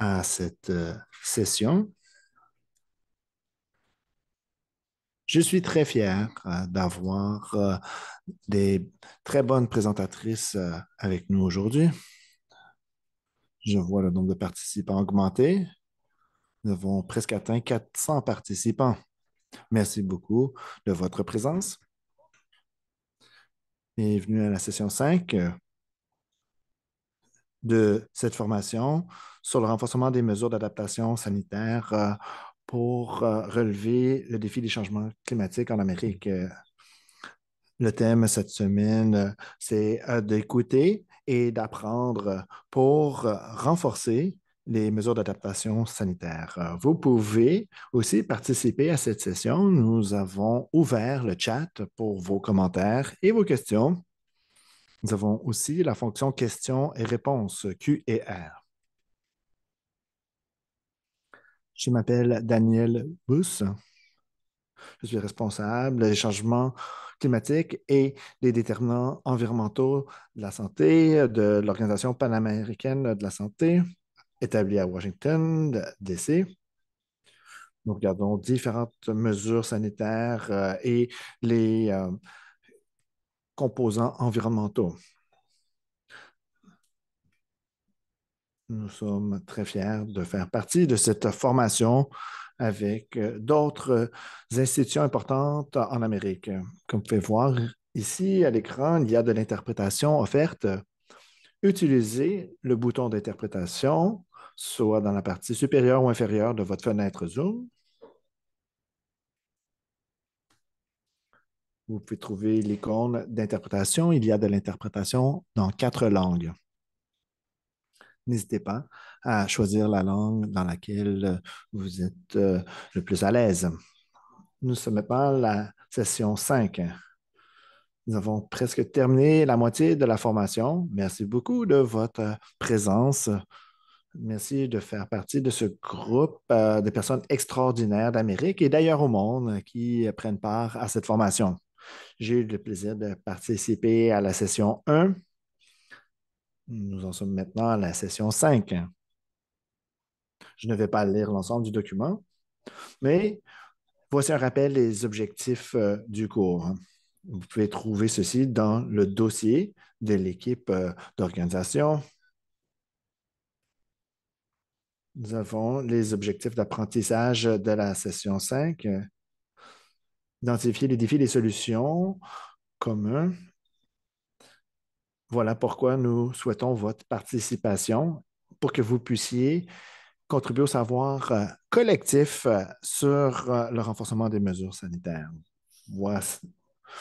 à cette session. Je suis très fier d'avoir des très bonnes présentatrices avec nous aujourd'hui. Je vois le nombre de participants augmenter. Nous avons presque atteint 400 participants. Merci beaucoup de votre présence. Bienvenue à la session 5 de cette formation sur le renforcement des mesures d'adaptation sanitaire pour relever le défi des changements climatiques en Amérique. Le thème cette semaine, c'est d'écouter et d'apprendre pour renforcer les mesures d'adaptation sanitaire. Vous pouvez aussi participer à cette session. Nous avons ouvert le chat pour vos commentaires et vos questions. Nous avons aussi la fonction questions et réponses, Q et R. Je m'appelle Daniel Bus. Je suis responsable des changements climatiques et des déterminants environnementaux de la santé de l'Organisation panaméricaine de la santé, établie à Washington, D.C. Nous regardons différentes mesures sanitaires et les composants environnementaux. Nous sommes très fiers de faire partie de cette formation avec d'autres institutions importantes en Amérique. Comme vous pouvez voir ici à l'écran, il y a de l'interprétation offerte. Utilisez le bouton d'interprétation, soit dans la partie supérieure ou inférieure de votre fenêtre Zoom. Vous pouvez trouver l'icône d'interprétation. Il y a de l'interprétation dans 4 langues. N'hésitez pas à choisir la langue dans laquelle vous êtes le plus à l'aise. Nous sommes maintenant à la session 5. Nous avons presque terminé la moitié de la formation. Merci beaucoup de votre présence. Merci de faire partie de ce groupe de personnes extraordinaires d'Amérique et d'ailleurs au monde qui prennent part à cette formation. J'ai eu le plaisir de participer à la session 1. Nous en sommes maintenant à la session 5. Je ne vais pas lire l'ensemble du document, mais voici un rappel des objectifs du cours. Vous pouvez trouver ceci dans le dossier de l'équipe d'organisation. Nous avons les objectifs d'apprentissage de la session 5. Identifier les défis et les solutions communs. Voilà pourquoi nous souhaitons votre participation pour que vous puissiez contribuer au savoir collectif sur le renforcement des mesures sanitaires.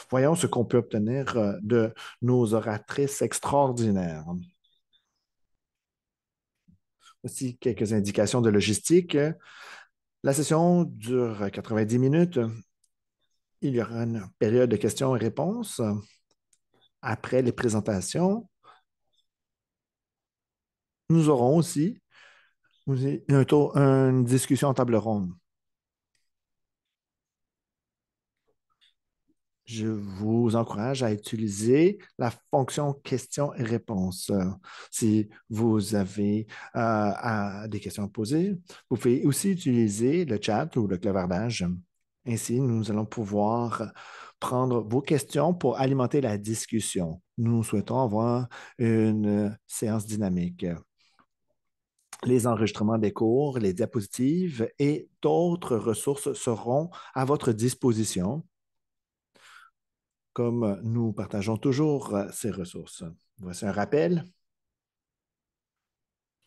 Voyons ce qu'on peut obtenir de nos oratrices extraordinaires. Voici quelques indications de logistique. La session dure 90 minutes. Il y aura une période de questions et réponses après les présentations. Nous aurons aussi une discussion en table ronde. Je vous encourage à utiliser la fonction questions et réponses. Si vous avez des questions à poser, vous pouvez aussi utiliser le chat ou le clavardage. Ainsi, nous allons pouvoir prendre vos questions pour alimenter la discussion. Nous souhaitons avoir une séance dynamique. Les enregistrements des cours, les diapositives et d'autres ressources seront à votre disposition, comme nous partageons toujours ces ressources. Voici un rappel.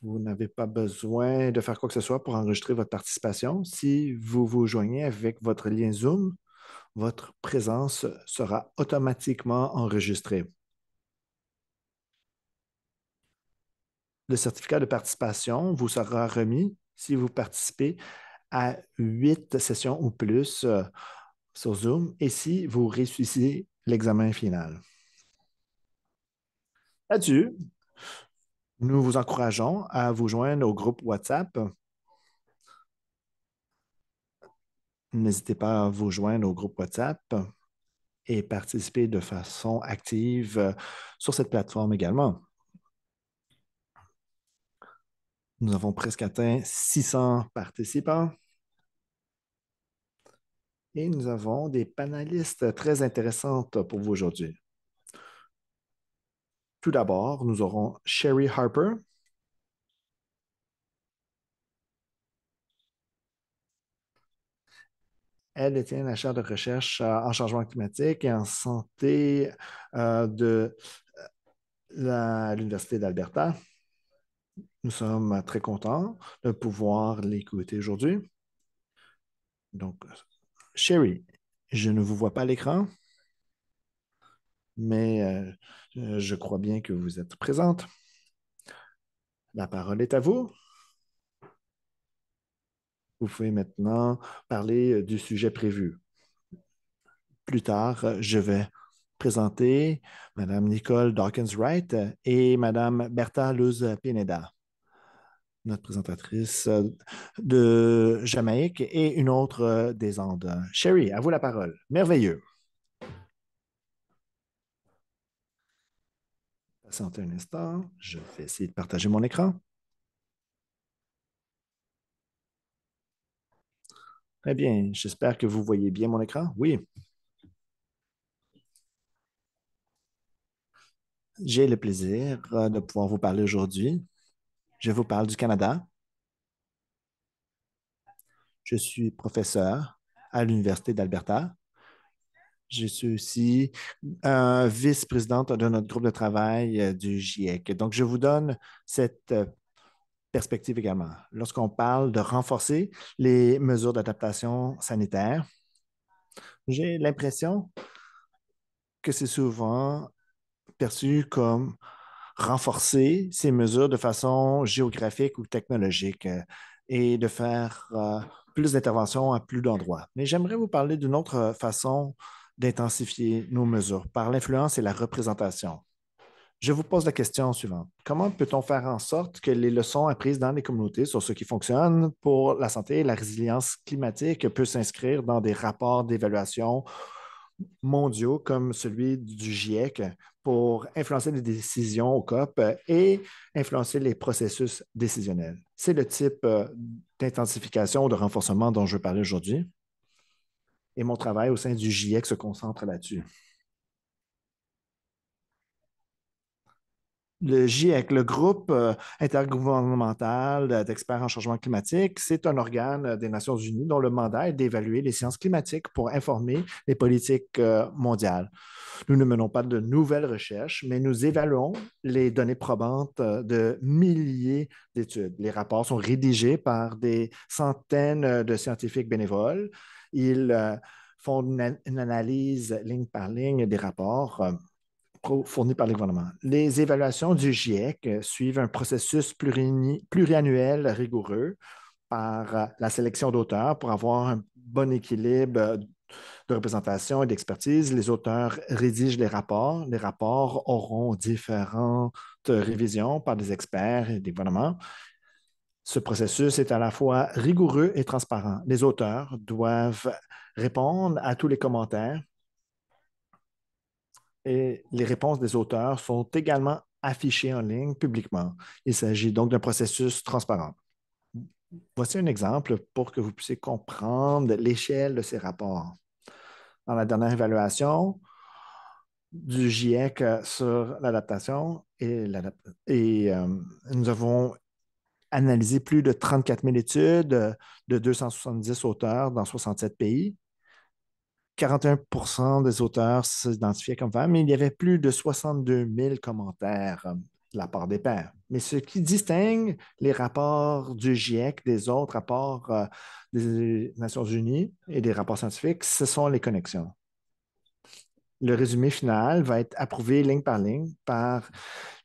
Vous n'avez pas besoin de faire quoi que ce soit pour enregistrer votre participation. Si vous vous joignez avec votre lien Zoom, votre présence sera automatiquement enregistrée. Le certificat de participation vous sera remis si vous participez à 8 sessions ou plus sur Zoom et si vous réussissez l'examen final. Là-dessus, nous vous encourageons à vous joindre au groupe WhatsApp. N'hésitez pas à vous joindre au groupe WhatsApp et participer de façon active sur cette plateforme également. Nous avons presque atteint 600 participants et nous avons des panélistes très intéressantes pour vous aujourd'hui. Tout d'abord, nous aurons Sherry Harper. Elle détient la chaire de recherche en changement climatique et en santé de l'Université d'Alberta. Nous sommes très contents de pouvoir l'écouter aujourd'hui. Donc, Sherry, je ne vous vois pas à l'écran, mais je crois bien que vous êtes présente. La parole est à vous. Vous pouvez maintenant parler du sujet prévu. Plus tard, je vais présenter Mme Nicole Dawkins-Wright et Mme Bertha Luz-Pineda, notre présentatrice de Jamaïque et une autre des Andes. Sherry, à vous la parole. Merveilleux. Patientez un instant. Je vais essayer de partager mon écran. Très bien. J'espère que vous voyez bien mon écran. Oui. J'ai le plaisir de pouvoir vous parler aujourd'hui. Je vous parle du Canada. Je suis professeur à l'Université d'Alberta. Je suis aussi vice-présidente de notre groupe de travail du GIEC. Donc, je vous donne cette perspective également. Lorsqu'on parle de renforcer les mesures d'adaptation sanitaire, j'ai l'impression que c'est souvent perçu comme renforcer ces mesures de façon géographique ou technologique et de faire plus d'interventions à plus d'endroits. Mais j'aimerais vous parler d'une autre façon d'intensifier nos mesures par l'influence et la représentation. Je vous pose la question suivante. Comment peut-on faire en sorte que les leçons apprises dans les communautés sur ce qui fonctionne pour la santé et la résilience climatique puissent s'inscrire dans des rapports d'évaluation mondiaux comme celui du GIEC pour influencer les décisions au COP et influencer les processus décisionnels? C'est le type d'intensification ou de renforcement dont je veux parler aujourd'hui. Et mon travail au sein du GIEC se concentre là-dessus. Le GIEC, le groupe intergouvernemental d'experts en changement climatique, c'est un organe des Nations unies dont le mandat est d'évaluer les sciences climatiques pour informer les politiques mondiales. Nous ne menons pas de nouvelles recherches, mais nous évaluons les données probantes de milliers d'études. Les rapports sont rédigés par des centaines de scientifiques bénévoles. Ils font une analyse ligne par ligne des rapports fournis par les gouvernements. Les évaluations du GIEC suivent un processus pluriannuel rigoureux par la sélection d'auteurs pour avoir un bon équilibre de représentation et d'expertise. Les auteurs rédigent les rapports. Les rapports auront différentes révisions par des experts et des gouvernements. Ce processus est à la fois rigoureux et transparent. Les auteurs doivent répondre à tous les commentaires et les réponses des auteurs sont également affichées en ligne publiquement. Il s'agit donc d'un processus transparent. Voici un exemple pour que vous puissiez comprendre l'échelle de ces rapports. Dans la dernière évaluation du GIEC sur l'adaptation nous avons analysé plus de 34 000 études de 270 auteurs dans 67 pays. 41% des auteurs s'identifiaient comme femmes, mais il y avait plus de 62 000 commentaires de la part des pairs. Mais ce qui distingue les rapports du GIEC des autres rapports des Nations unies et des rapports scientifiques, ce sont les connexions. Le résumé final va être approuvé ligne par ligne par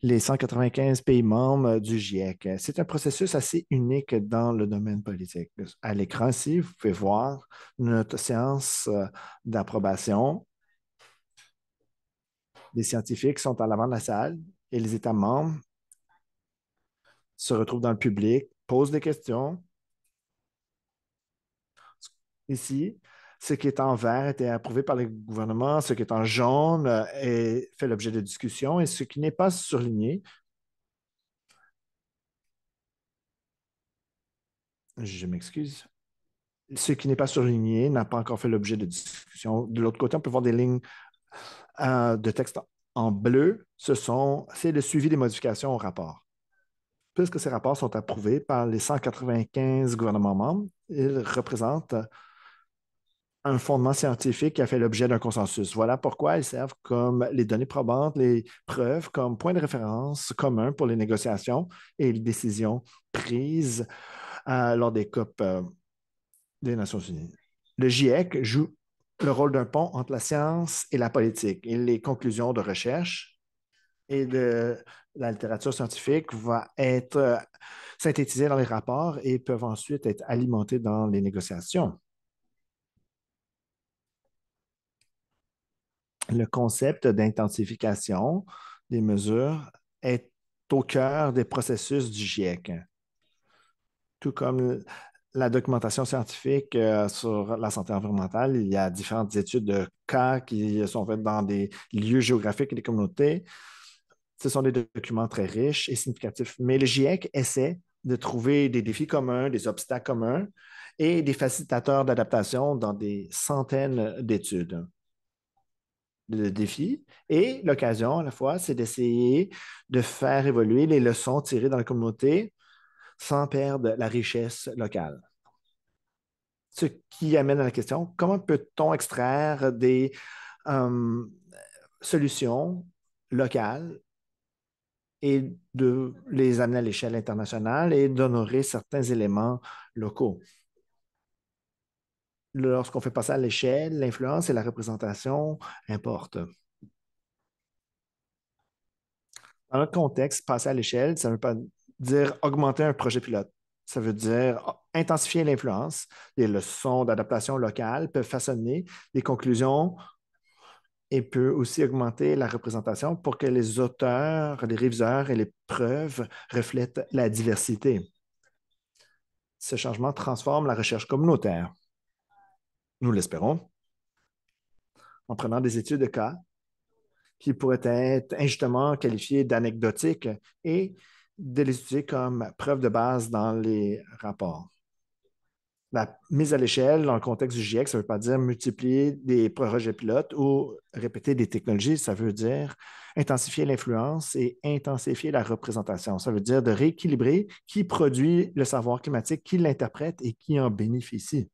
les 195 pays membres du GIEC. C'est un processus assez unique dans le domaine politique. À l'écran ici, vous pouvez voir notre séance d'approbation. Les scientifiques sont à l'avant de la salle et les États membres se retrouvent dans le public, posent des questions. Ici, ce qui est en vert était approuvé par le gouvernement, ce qui est en jaune fait l'objet de discussion et ce qui n'est pas surligné Je m'excuse. Ce qui n'est pas surligné n'a pas encore fait l'objet de discussion. De l'autre côté, on peut voir des lignes de texte en bleu. C'est le suivi des modifications au rapport. Puisque ces rapports sont approuvés par les 195 gouvernements membres, ils représentent un fondement scientifique qui a fait l'objet d'un consensus. Voilà pourquoi ils servent comme les données probantes, les preuves, comme point de référence commun pour les négociations et les décisions prises lors des COP des Nations Unies. Le GIEC joue le rôle d'un pont entre la science et la politique. Et les conclusions de recherche et de la littérature scientifique vont être synthétisées dans les rapports et peuvent ensuite être alimentées dans les négociations. Le concept d'intensification des mesures est au cœur des processus du GIEC, tout comme la documentation scientifique sur la santé environnementale. Il y a différentes études de cas qui sont faites dans des lieux géographiques et des communautés. Ce sont des documents très riches et significatifs, mais le GIEC essaie de trouver des défis communs, des obstacles communs et des facilitateurs d'adaptation dans des centaines d'études de défis. Et l'occasion, à la fois, c'est d'essayer de faire évoluer les leçons tirées dans la communauté sans perdre la richesse locale. Ce qui amène à la question, comment peut-on extraire des euh, solutions locales et de les amener à l'échelle internationale et d'honorer certains éléments locaux? Lorsqu'on fait passer à l'échelle, l'influence et la représentation importent. Dans notre contexte, passer à l'échelle, ça ne veut pas dire augmenter un projet pilote. Ça veut dire intensifier l'influence. Les leçons d'adaptation locale peuvent façonner des conclusions et peut aussi augmenter la représentation pour que les auteurs, les réviseurs et les preuves reflètent la diversité. Ce changement transforme la recherche communautaire. Nous l'espérons, en prenant des études de cas qui pourraient être injustement qualifiées d'anecdotiques et de les utiliser comme preuve de base dans les rapports. La mise à l'échelle dans le contexte du GIEC, ça ne veut pas dire multiplier des projets pilotes ou répéter des technologies, ça veut dire intensifier l'influence et intensifier la représentation. Ça veut dire de rééquilibrer qui produit le savoir climatique, qui l'interprète et qui en bénéficie.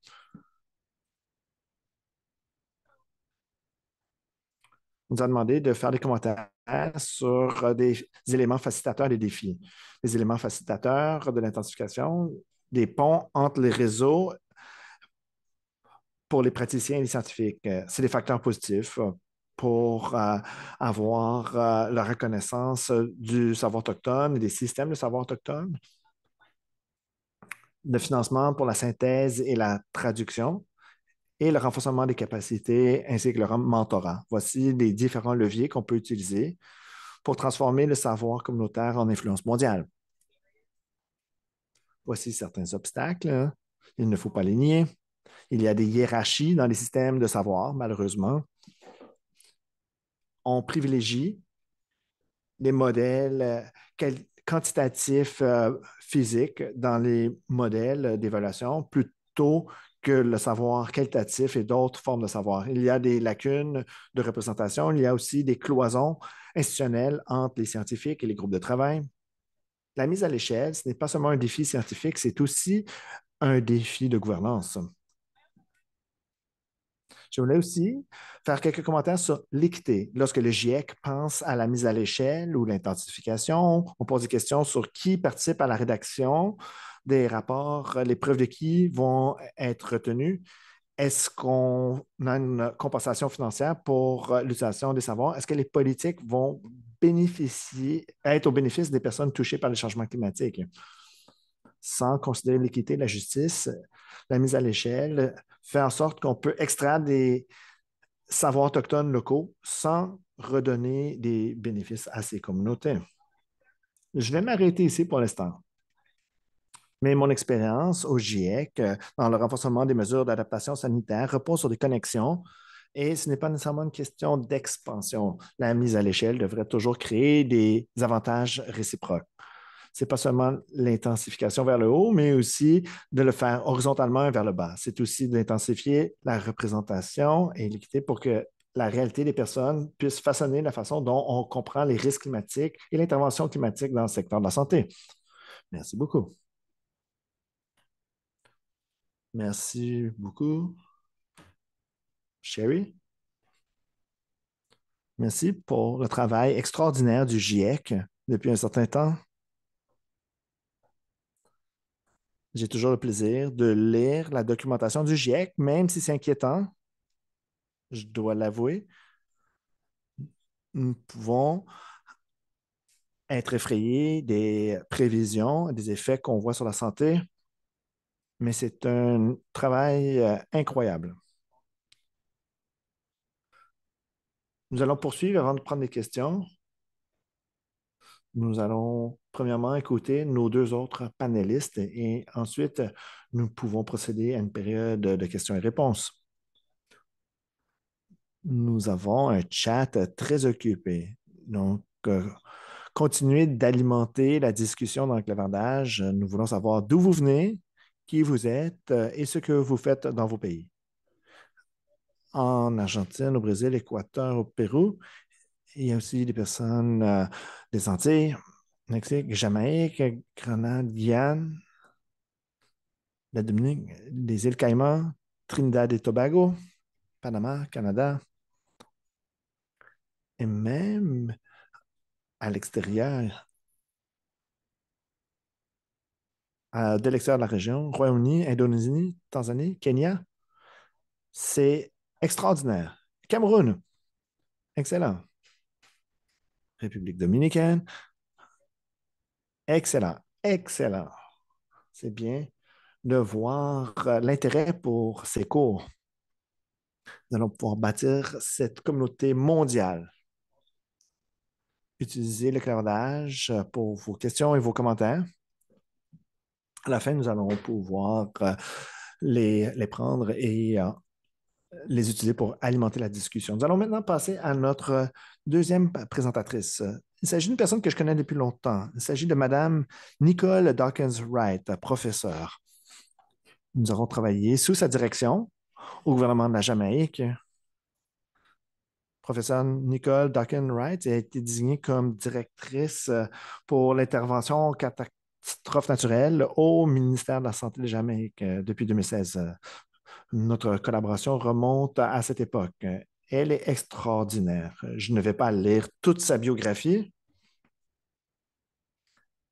On nous a demandé de faire des commentaires sur des éléments facilitateurs des défis. Les éléments facilitateurs de l'intensification, des ponts entre les réseaux pour les praticiens et les scientifiques. C'est des facteurs positifs pour avoir la reconnaissance du savoir autochtone et des systèmes de savoir autochtone, le financement pour la synthèse et la traduction, et le renforcement des capacités ainsi que le mentorat. Voici les différents leviers qu'on peut utiliser pour transformer le savoir communautaire en influence mondiale. Voici certains obstacles. Il ne faut pas les nier. Il y a des hiérarchies dans les systèmes de savoir, malheureusement. On privilégie les modèles quantitatifs physiques dans les modèles d'évaluation plutôt que le savoir qualitatif et d'autres formes de savoir. Il y a des lacunes de représentation, il y a aussi des cloisons institutionnelles entre les scientifiques et les groupes de travail. La mise à l'échelle, ce n'est pas seulement un défi scientifique, c'est aussi un défi de gouvernance. Je voulais aussi faire quelques commentaires sur l'équité. Lorsque le GIEC pense à la mise à l'échelle ou l'intensification, on pose des questions sur qui participe à la rédaction des rapports, les preuves de qui vont être retenues. Est-ce qu'on a une compensation financière pour l'utilisation des savoirs? Est-ce que les politiques vont être au bénéfice des personnes touchées par le changement climatique? Sans considérer l'équité et la justice, la mise à l'échelle fait en sorte qu'on peut extraire des savoirs autochtones locaux sans redonner des bénéfices à ces communautés. Je vais m'arrêter ici pour l'instant. Mais mon expérience au GIEC dans le renforcement des mesures d'adaptation sanitaire repose sur des connexions et ce n'est pas nécessairement une question d'expansion. La mise à l'échelle devrait toujours créer des avantages réciproques. C'est pas seulement l'intensification vers le haut, mais aussi de le faire horizontalement vers le bas. C'est aussi d'intensifier la représentation et l'équité pour que la réalité des personnes puisse façonner la façon dont on comprend les risques climatiques et l'intervention climatique dans le secteur de la santé. Merci beaucoup. Merci beaucoup, Sherry. Merci pour le travail extraordinaire du GIEC depuis un certain temps. J'ai toujours le plaisir de lire la documentation du GIEC, même si c'est inquiétant, je dois l'avouer. Nous pouvons être effrayés des prévisions, des effets qu'on voit sur la santé, mais c'est un travail incroyable. Nous allons poursuivre avant de prendre des questions. Nous allons premièrement écouter nos deux autres panélistes et ensuite nous pouvons procéder à une période de questions et réponses. Nous avons un chat très occupé. Donc, continuez d'alimenter la discussion dans le clavardage. Nous voulons savoir d'où vous venez, qui vous êtes et ce que vous faites dans vos pays. En Argentine, au Brésil, Équateur, au Pérou, il y a aussi des personnes des Antilles, Mexique, Jamaïque, Grenade, Guyane, la Dominique, les îles Caïmans, Trinidad et Tobago, Panama, Canada, et même à l'extérieur, de l'extérieur de la région, Royaume-Uni, Indonésie, Tanzanie, Kenya. C'est extraordinaire. Cameroun, excellent. République dominicaine, excellent, excellent. C'est bien de voir l'intérêt pour ces cours. Nous allons pouvoir bâtir cette communauté mondiale. Utilisez le clavardage pour vos questions et vos commentaires. À la fin, nous allons pouvoir les prendre et les utiliser pour alimenter la discussion. Nous allons maintenant passer à notre deuxième présentatrice. Il s'agit d'une personne que je connais depuis longtemps. Il s'agit de Madame Nicole Dawkins-Wright, professeure. Nous avons travaillé sous sa direction au gouvernement de la Jamaïque. Professeure Nicole Dawkins-Wright a été désignée comme directrice pour l'intervention catastrophes naturelles au ministère de la Santé de Jamaïque depuis 2016. Notre collaboration remonte à cette époque. Elle est extraordinaire. Je ne vais pas lire toute sa biographie.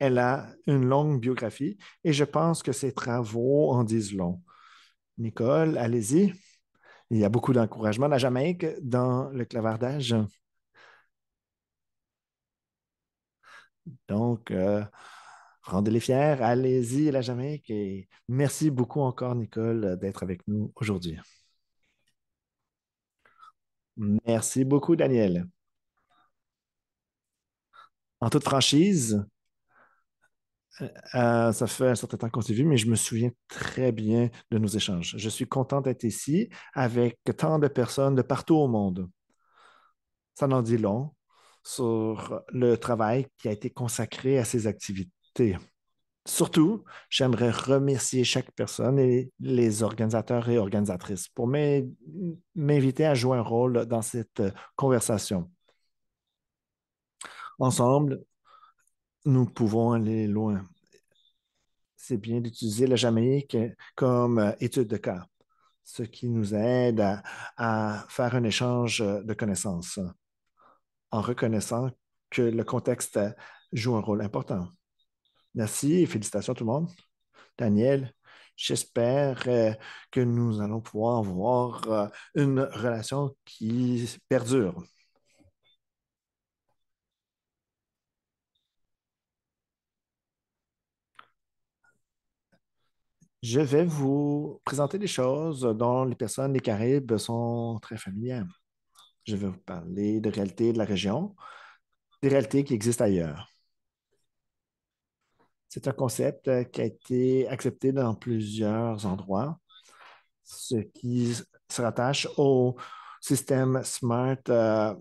Elle a une longue biographie et je pense que ses travaux en disent long. Nicole, allez-y. Il y a beaucoup d'encouragement. La Jamaïque dans le clavardage. Donc, rendez-les fiers. Allez-y, la Jamaïque. Et merci beaucoup encore, Nicole, d'être avec nous aujourd'hui. Merci beaucoup, Daniel. En toute franchise, ça fait un certain temps qu'on s'est vu, mais je me souviens très bien de nos échanges. Je suis content d'être ici avec tant de personnes de partout au monde. Ça en dit long sur le travail qui a été consacré à ces activités. Surtout, j'aimerais remercier chaque personne et les organisateurs et organisatrices pour m'inviter à jouer un rôle dans cette conversation. Ensemble, nous pouvons aller loin. C'est bien d'utiliser la Jamaïque comme étude de cas, ce qui nous aide à faire un échange de connaissances en reconnaissant que le contexte joue un rôle important. Merci et félicitations à tout le monde. Daniel, j'espère que nous allons pouvoir avoir une relation qui perdure. Je vais vous présenter des choses dont les personnes des Caraïbes sont très familières. Je vais vous parler de réalités de la région, des réalités qui existent ailleurs. C'est un concept qui a été accepté dans plusieurs endroits, ce qui se rattache au système SMART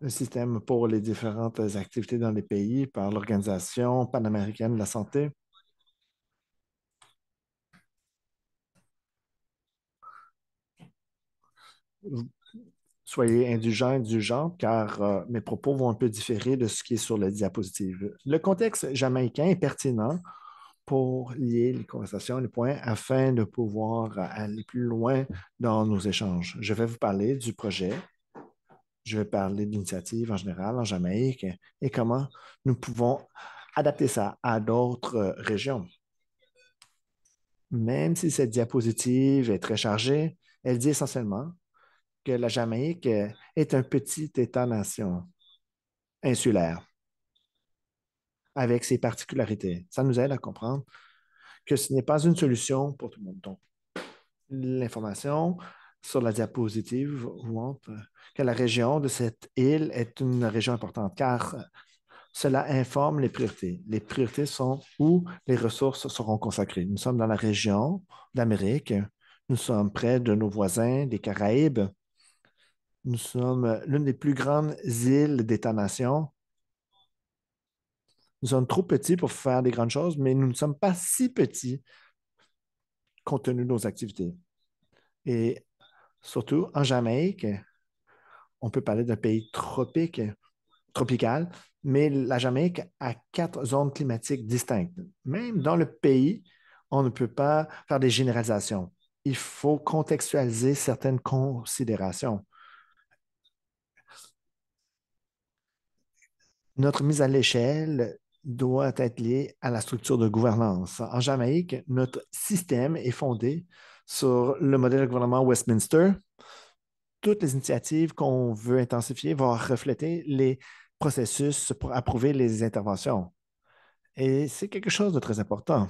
un système pour les différentes activités dans les pays par l'Organisation panaméricaine de la santé. Soyez indulgents, car mes propos vont un peu différer de ce qui est sur la diapositive. Le contexte jamaïcain est pertinent pour lier les conversations, les points, afin de pouvoir aller plus loin dans nos échanges. Je vais vous parler du projet, je vais parler de l'initiative en général en Jamaïque et comment nous pouvons adapter ça à d'autres régions. Même si cette diapositive est très chargée, elle dit essentiellement que la Jamaïque est un petit État-nation insulaire avec ses particularités. Ça nous aide à comprendre que ce n'est pas une solution pour tout le monde. Donc, l'information sur la diapositive vous montre que la région de cette île est une région importante car cela informe les priorités. Les priorités sont où les ressources seront consacrées. Nous sommes dans la région d'Amérique. Nous sommes près de nos voisins des Caraïbes. Nous sommes l'une des plus grandes îles d'État-nation. Nous sommes trop petits pour faire des grandes choses, mais nous ne sommes pas si petits compte tenu de nos activités. Et surtout, en Jamaïque, on peut parler d'un pays tropical, mais la Jamaïque a 4 zones climatiques distinctes. Même dans le pays, on ne peut pas faire des généralisations. Il faut contextualiser certaines considérations. Notre mise à l'échelle doit être liée à la structure de gouvernance. En Jamaïque, notre système est fondé sur le modèle de gouvernement Westminster. Toutes les initiatives qu'on veut intensifier vont refléter les processus pour approuver les interventions. Et c'est quelque chose de très important.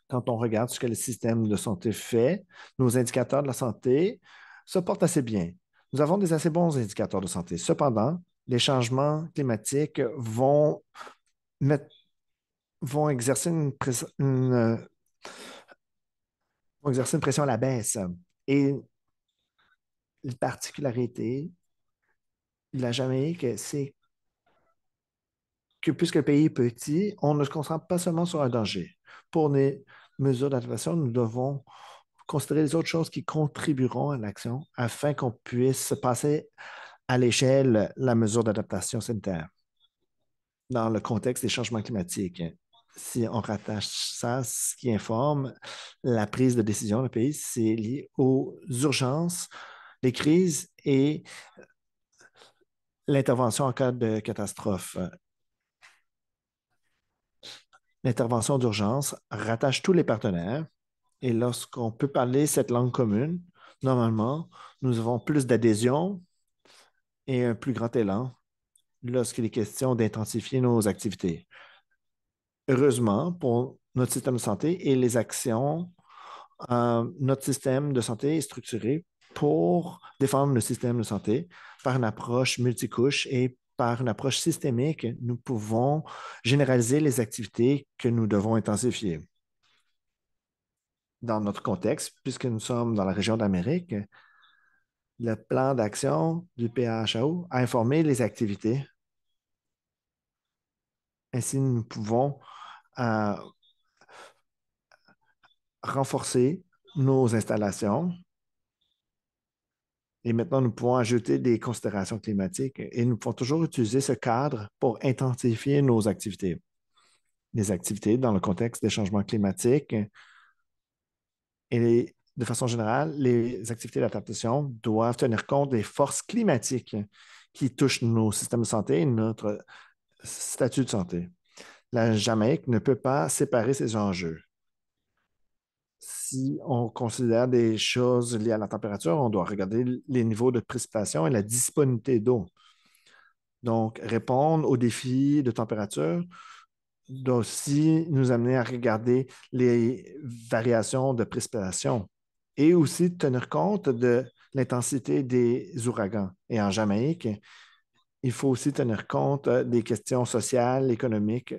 Quand on regarde ce que le système de santé fait, nos indicateurs de la santé se portent assez bien. Nous avons des assez bons indicateurs de santé. Cependant, les changements climatiques mettre- vont exercer vont exercer une pression à la baisse. Et la particularité de la Jamaïque, c'est que puisque le pays est petit, on ne se concentre pas seulement sur un danger. Pour les mesures d'adaptation, nous devons considérer les autres choses qui contribueront à l'action afin qu'on puisse passer à l'échelle la mesure d'adaptation sanitaire dans le contexte des changements climatiques. Si on rattache ça, ce qui informe la prise de décision dans le pays, c'est lié aux urgences, les crises et l'intervention en cas de catastrophe. L'intervention d'urgence rattache tous les partenaires et lorsqu'on peut parler cette langue commune, normalement, nous avons plus d'adhésion et un plus grand élan lorsqu'il est question d'intensifier nos activités. Heureusement, pour notre système de santé et les actions, notre système de santé est structuré pour défendre le système de santé par une approche multicouche et par une approche systémique. Nous pouvons généraliser les activités que nous devons intensifier. Dans notre contexte, puisque nous sommes dans la région d'Amérique, le plan d'action du PHAO a informé les activités. Ainsi, nous pouvons euh, renforcer nos installations et maintenant nous pouvons ajouter des considérations climatiques et nous pouvons toujours utiliser ce cadre pour intensifier nos activités. Les activités dans le contexte des changements climatiques et de façon générale, les activités d'adaptation doivent tenir compte des forces climatiques qui touchent nos systèmes de santé et notre statut de santé. La Jamaïque ne peut pas séparer ces enjeux. Si on considère des choses liées à la température, on doit regarder les niveaux de précipitation et la disponibilité d'eau. Donc, répondre aux défis de température doit aussi nous amener à regarder les variations de précipitation et aussi tenir compte de l'intensité des ouragans. Et en Jamaïque, il faut aussi tenir compte des questions sociales, économiques,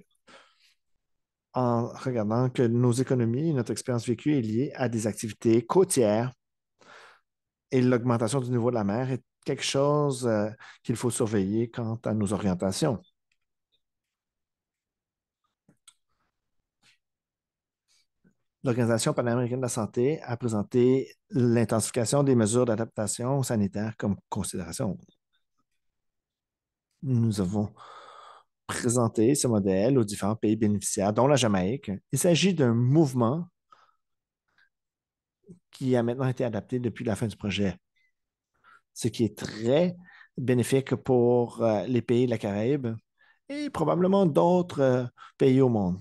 en regardant que nos économies, notre expérience vécue est liée à des activités côtières et l'augmentation du niveau de la mer est quelque chose qu'il faut surveiller quant à nos orientations. L'Organisation panaméricaine de la santé a présenté l'intensification des mesures d'adaptation sanitaire comme considération. Nous avons présenté ce modèle aux différents pays bénéficiaires, dont la Jamaïque. Il s'agit d'un mouvement qui a maintenant été adapté depuis la fin du projet, ce qui est très bénéfique pour les pays de la Caraïbe et probablement d'autres pays au monde.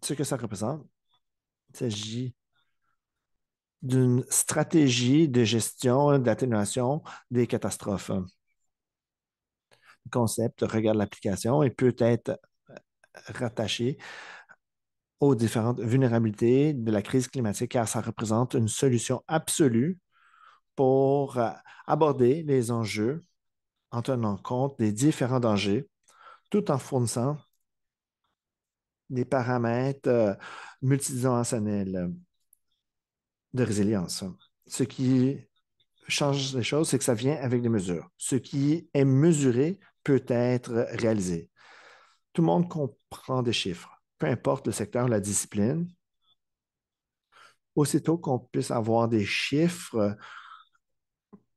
Ce que ça représente, il s'agit d'une stratégie de gestion, d'atténuation des catastrophes. Le concept regarde l'application et peut être rattaché aux différentes vulnérabilités de la crise climatique, car ça représente une solution absolue pour aborder les enjeux en tenant compte des différents dangers, tout en fournissant des paramètres multidimensionnels de résilience. Ce qui change les choses, c'est que ça vient avec des mesures. Ce qui est mesuré peut être réalisé. Tout le monde comprend des chiffres, peu importe le secteur, la discipline. Aussitôt qu'on puisse avoir des chiffres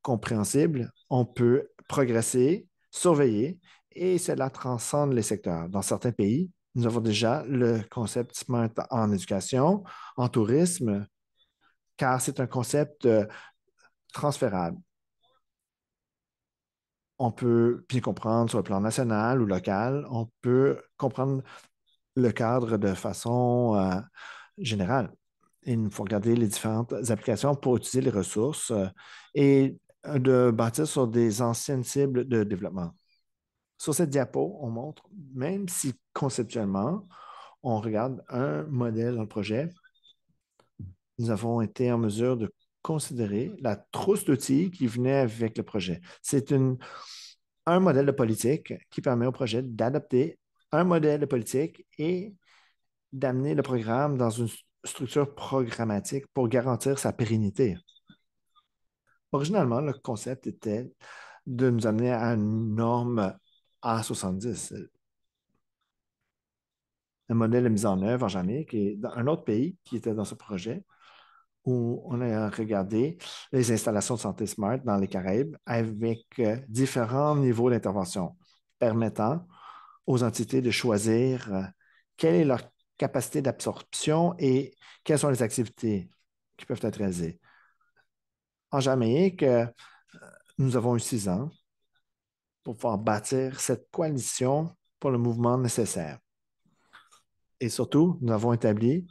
compréhensibles, on peut progresser, surveiller, et cela transcende les secteurs. Dans certains pays, nous avons déjà le concept SMART en éducation, en tourisme, car c'est un concept transférable. On peut bien comprendre sur le plan national ou local, on peut comprendre le cadre de façon générale. Il faut regarder les différentes applications pour utiliser les ressources et de bâtir sur des anciennes cibles de développement. Sur cette diapo, on montre, même si conceptuellement, on regarde un modèle dans le projet, nous avons été en mesure de considérer la trousse d'outils qui venait avec le projet. C'est un modèle de politique qui permet au projet d'adopter un modèle de politique et d'amener le programme dans une structure programmatique pour garantir sa pérennité. Originalement, le concept était de nous amener à une norme A70, un modèle de mise en œuvre en Jamaïque et dans un autre pays qui était dans ce projet où on a regardé les installations de santé smart dans les Caraïbes avec différents niveaux d'intervention permettant aux entités de choisir quelle est leur capacité d'absorption et quelles sont les activités qui peuvent être réalisées. En Jamaïque, nous avons eu 6 ans pour pouvoir bâtir cette coalition pour le mouvement nécessaire. Et surtout, nous avons établi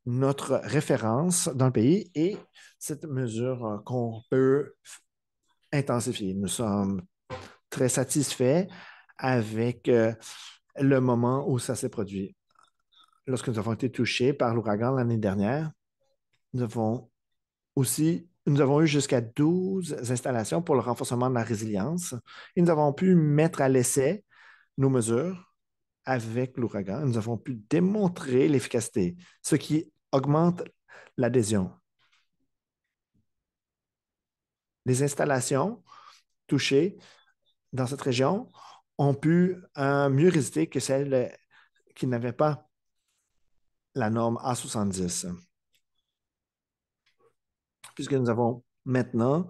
notre référence dans le pays et cette mesure qu'on peut intensifier. Nous sommes très satisfaits avec le moment où ça s'est produit. Lorsque nous avons été touchés par l'ouragan l'année dernière, nous avons eu jusqu'à 12 installations pour le renforcement de la résilience et nous avons pu mettre à l'essai nos mesures avec l'ouragan. Nous avons pu démontrer l'efficacité, ce qui augmente l'adhésion. Les installations touchées dans cette région ont pu mieux résister que celles qui n'avaient pas la norme A70. Puisque nous avons maintenant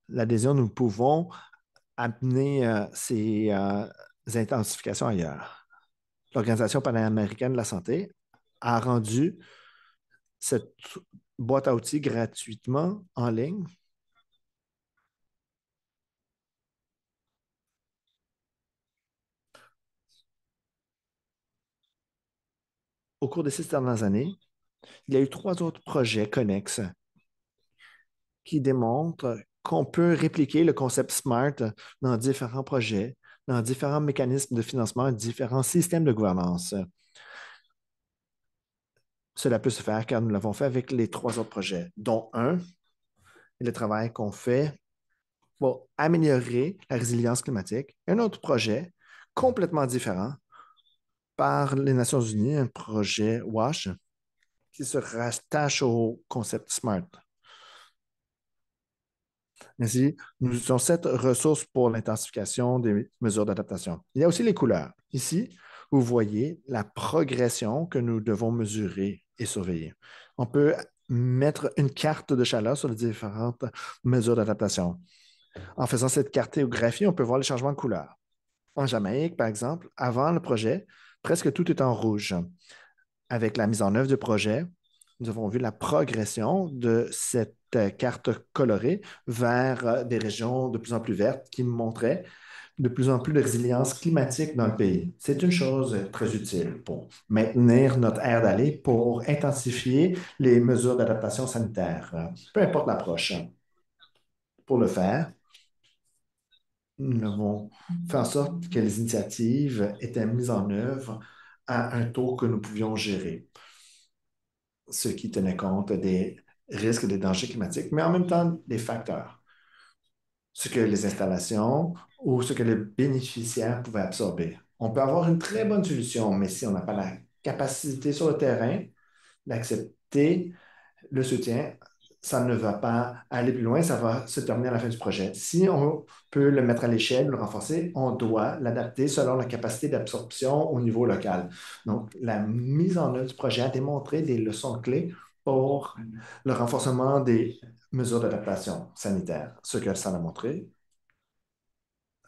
l'adhésion, nous pouvons amener ces intensifications ailleurs. L'Organisation panaméricaine de la santé a rendu cette boîte à outils gratuitement en ligne. Au cours des 6 dernières années, il y a eu 3 autres projets connexes qui démontrent qu'on peut répliquer le concept SMART dans différents projets, dans différents mécanismes de financement, différents systèmes de gouvernance. Cela peut se faire car nous l'avons fait avec les 3 autres projets, dont un, le travail qu'on fait pour améliorer la résilience climatique. Un autre projet complètement différent par les Nations Unies, un projet WASH, qui se rattache au concept SMART. Ainsi, nous utilisons cette ressource pour l'intensification des mesures d'adaptation. Il y a aussi les couleurs. Ici, vous voyez la progression que nous devons mesurer et surveiller. On peut mettre une carte de chaleur sur les différentes mesures d'adaptation. En faisant cette cartographie, on peut voir les changements de couleur. En Jamaïque, par exemple, avant le projet, presque tout est en rouge. Avec la mise en œuvre du projet, nous avons vu la progression de cette carte colorée vers des régions de plus en plus vertes qui montraient de plus en plus de résilience climatique dans le pays. C'est une chose très utile pour maintenir notre air d'aller, pour intensifier les mesures d'adaptation sanitaire, peu importe l'approche. Pour le faire, nous avons fait en sorte que les initiatives étaient mises en œuvre à un taux que nous pouvions gérer, ce qui tenait compte des risques et des dangers climatiques, mais en même temps des facteurs, ce que les installations ou ce que les bénéficiaires pouvaient absorber. On peut avoir une très bonne solution, mais si on n'a pas la capacité sur le terrain d'accepter le soutien, ça ne va pas aller plus loin, ça va se terminer à la fin du projet. Si on peut le mettre à l'échelle, le renforcer, on doit l'adapter selon la capacité d'absorption au niveau local. Donc, la mise en œuvre du projet a démontré des leçons clés pour le renforcement des mesures d'adaptation sanitaire. Ce que ça a montré,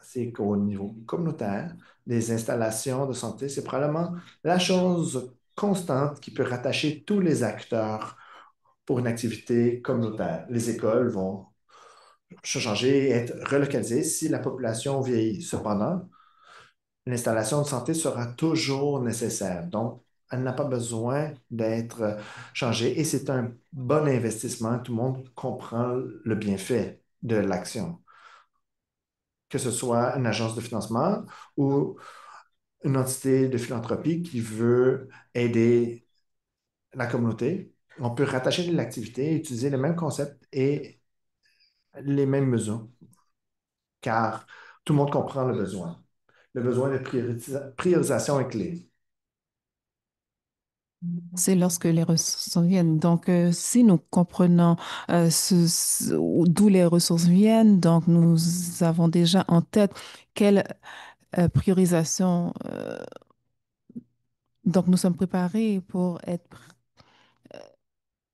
c'est qu'au niveau communautaire, les installations de santé, c'est probablement la chose constante qui peut rattacher tous les acteurs pour une activité communautaire. Les écoles vont changer et être relocalisées si la population vieillit. Cependant, l'installation de santé sera toujours nécessaire. Donc, elle n'a pas besoin d'être changée et c'est un bon investissement. Tout le monde comprend le bienfait de l'action, que ce soit une agence de financement ou une entité de philanthropie qui veut aider la communauté. On peut rattacher l'activité, utiliser le même concept et les mêmes mesures, car tout le monde comprend le besoin. Le besoin de priorisation est clé. C'est lorsque les ressources viennent. Donc, si nous comprenons d'où les ressources viennent, donc nous avons déjà en tête quelle priorisation. Donc, nous sommes préparés pour être.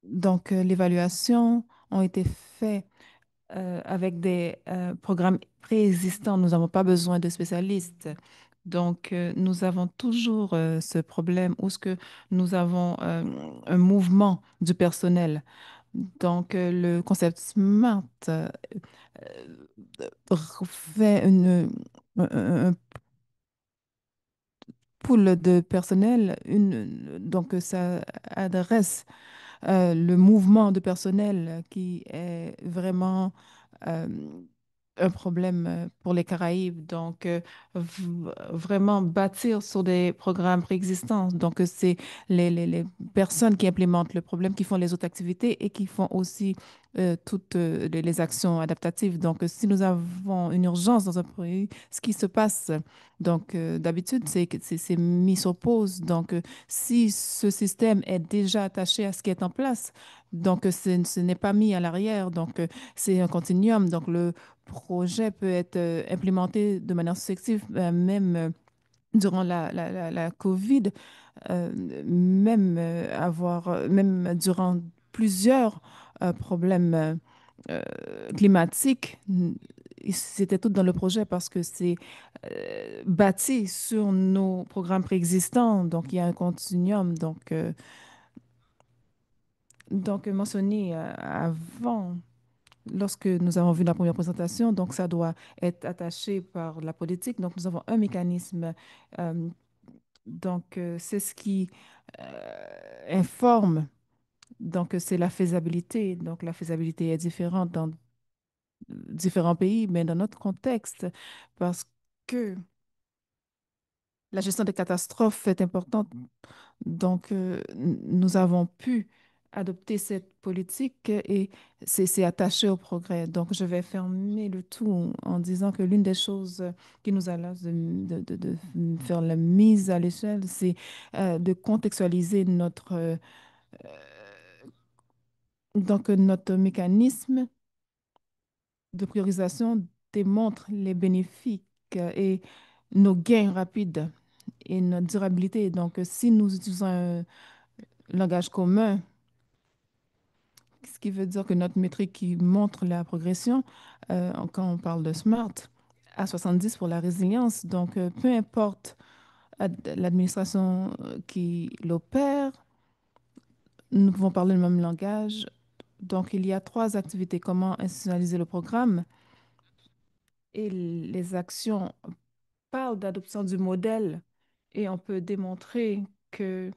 Donc, l'évaluation ont été faites avec des programmes préexistants. Nous n'avons pas besoin de spécialistes. Donc, nous avons toujours ce problème où ce que nous avons un mouvement du personnel. Donc, le concept SMART fait un pool de personnel, donc ça adresse le mouvement de personnel qui est vraiment euh, un problème pour les Caraïbes. Donc, vraiment bâtir sur des programmes préexistants. Donc, c'est les personnes qui implémentent le problème, qui font les autres activités et qui font aussi toutes les actions adaptatives. Donc, si nous avons une urgence dans un pays, ce qui se passe, donc, d'habitude, c'est que c'est mis sur pause. Donc, si ce système est déjà attaché à ce qui est en place, donc ce n'est pas mis à l'arrière. Donc, c'est un continuum. Donc, le projet peut être implémenté de manière successive, même durant la COVID, même durant plusieurs problèmes euh, climatiques. C'était tout dans le projet parce que c'est bâti sur nos programmes préexistants. Donc, il y a un continuum. Donc mentionné avant. Lorsque nous avons vu la première présentation, donc ça doit être attaché par la politique. Donc nous avons un mécanisme. euh, c'est ce qui informe. Donc c'est la faisabilité. Donc la faisabilité est différente dans différents pays, mais dans notre contexte, parce que la gestion des catastrophes est importante. Donc, nous avons pu adopter cette politique et c'est attaché au progrès. Donc, je vais fermer le tout en disant que l'une des choses qui nous a l'air de faire la mise à l'échelle, c'est de contextualiser notre mécanisme de priorisation démontre les bénéfices et nos gains rapides et notre durabilité. Donc, si nous utilisons un langage commun, ce qui veut dire que notre métrique qui montre la progression, quand on parle de SMART, à 70 pour la résilience. Donc, peu importe l'administration qui l'opère, nous pouvons parler le même langage. Donc, il y a trois activités. Comment institutionnaliser le programme et les actions parlent d'adoption du modèle et on peut démontrer que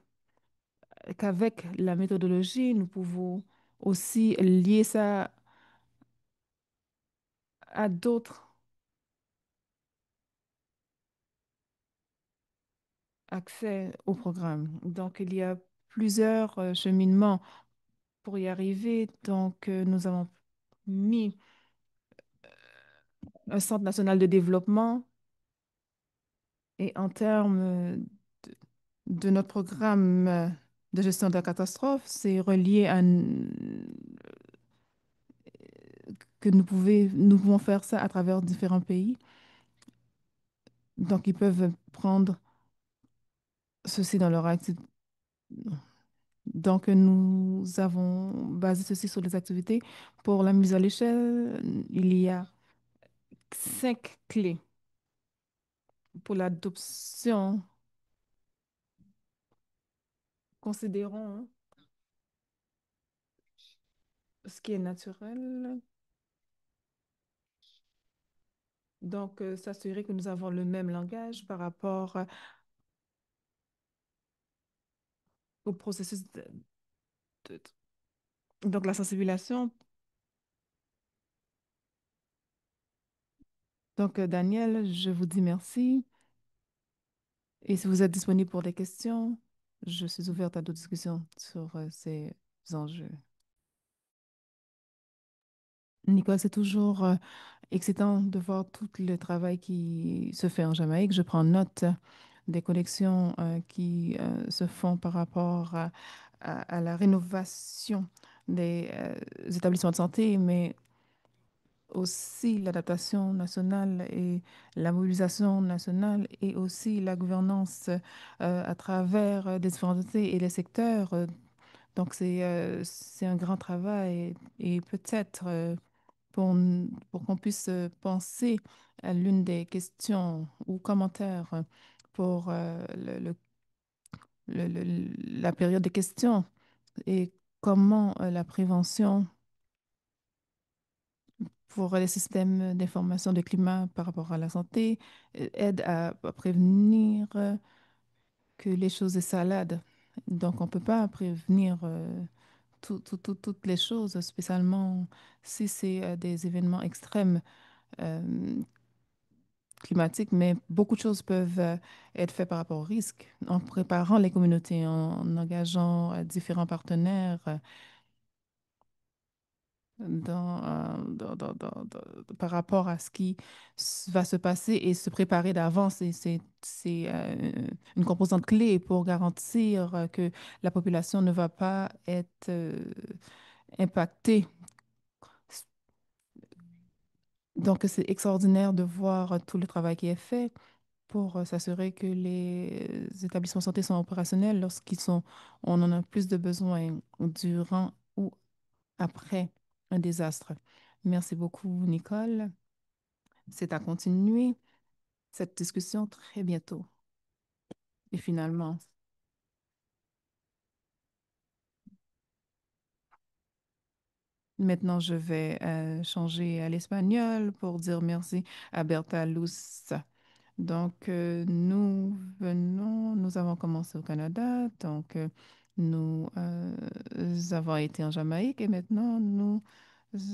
qu'avec la méthodologie, nous pouvons aussi lier ça à d'autres accès au programme. Donc, il y a plusieurs cheminements pour y arriver. Donc, nous avons mis un centre national de développement et en termes de notre programme de gestion de la catastrophe, c'est relié à que nous pouvons faire ça à travers différents pays. Donc, ils peuvent prendre ceci dans leur activité. Donc, nous avons basé ceci sur les activités. Pour la mise à l'échelle, il y a 5 clés pour l'adoption. Considérons ce qui est naturel. Donc, s'assurer que nous avons le même langage par rapport au processus de- donc la sensibilisation. Donc, Daniel, je vous dis merci. Et si vous êtes disponible pour des questions, je suis ouverte à d'autres discussions sur ces enjeux. Nicole, c'est toujours excitant de voir tout le travail qui se fait en Jamaïque. Je prends note des collections qui se font par rapport à la rénovation des établissements de santé, mais aussi l'adaptation nationale et la mobilisation nationale et aussi la gouvernance à travers des différentes entités et les secteurs. Donc, c'est un grand travail et peut-être pour qu'on puisse penser à l'une des questions ou commentaires pour la période des questions et comment la prévention pour les systèmes d'information de climat par rapport à la santé aide à prévenir que les choses escaladent. Donc, on ne peut pas prévenir toutes les choses, spécialement si c'est des événements extrêmes euh, climatiques, mais beaucoup de choses peuvent être faites par rapport au risque, en préparant les communautés, en engageant différents partenaires par rapport à ce qui va se passer et se préparer d'avance. Et c'est une composante clé pour garantir que la population ne va pas être impactée. Donc, c'est extraordinaire de voir tout le travail qui est fait pour s'assurer que les établissements de santé sont opérationnels on en a plus de besoin durant ou après un désastre. Merci beaucoup, Nicole. C'est à continuer cette discussion très bientôt. Et finalement, maintenant, je vais changer à l'espagnol pour dire merci à Berta Luz. Donc, nous avons commencé au Canada, donc nous avons été en Jamaïque et maintenant nous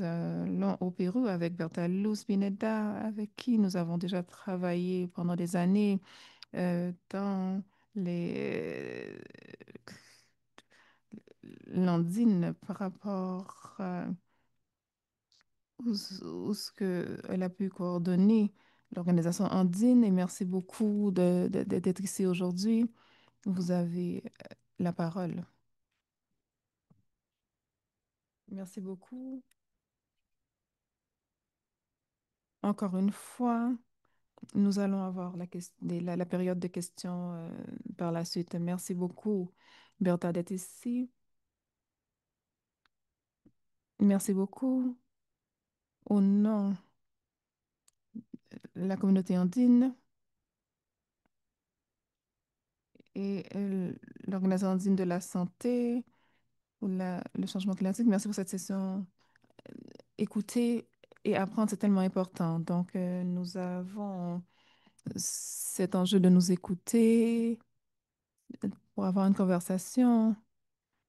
allons au Pérou avec Berta Luz Pineda, avec qui nous avons déjà travaillé pendant des années dans les l'Andine par rapport où ce qu'elle a pu coordonner l'organisation andine. Et merci beaucoup d'être ici aujourd'hui. Vous avez la parole. Merci beaucoup. Encore une fois, nous allons avoir la période de questions par la suite. Merci beaucoup, Bertha, d'être ici. Merci beaucoup. Au nom de la communauté andine et l'Organisation andine de la santé ou le changement climatique, merci pour cette session. Écouter et apprendre, c'est tellement important. Donc, nous avons cet enjeu de nous écouter pour avoir une conversation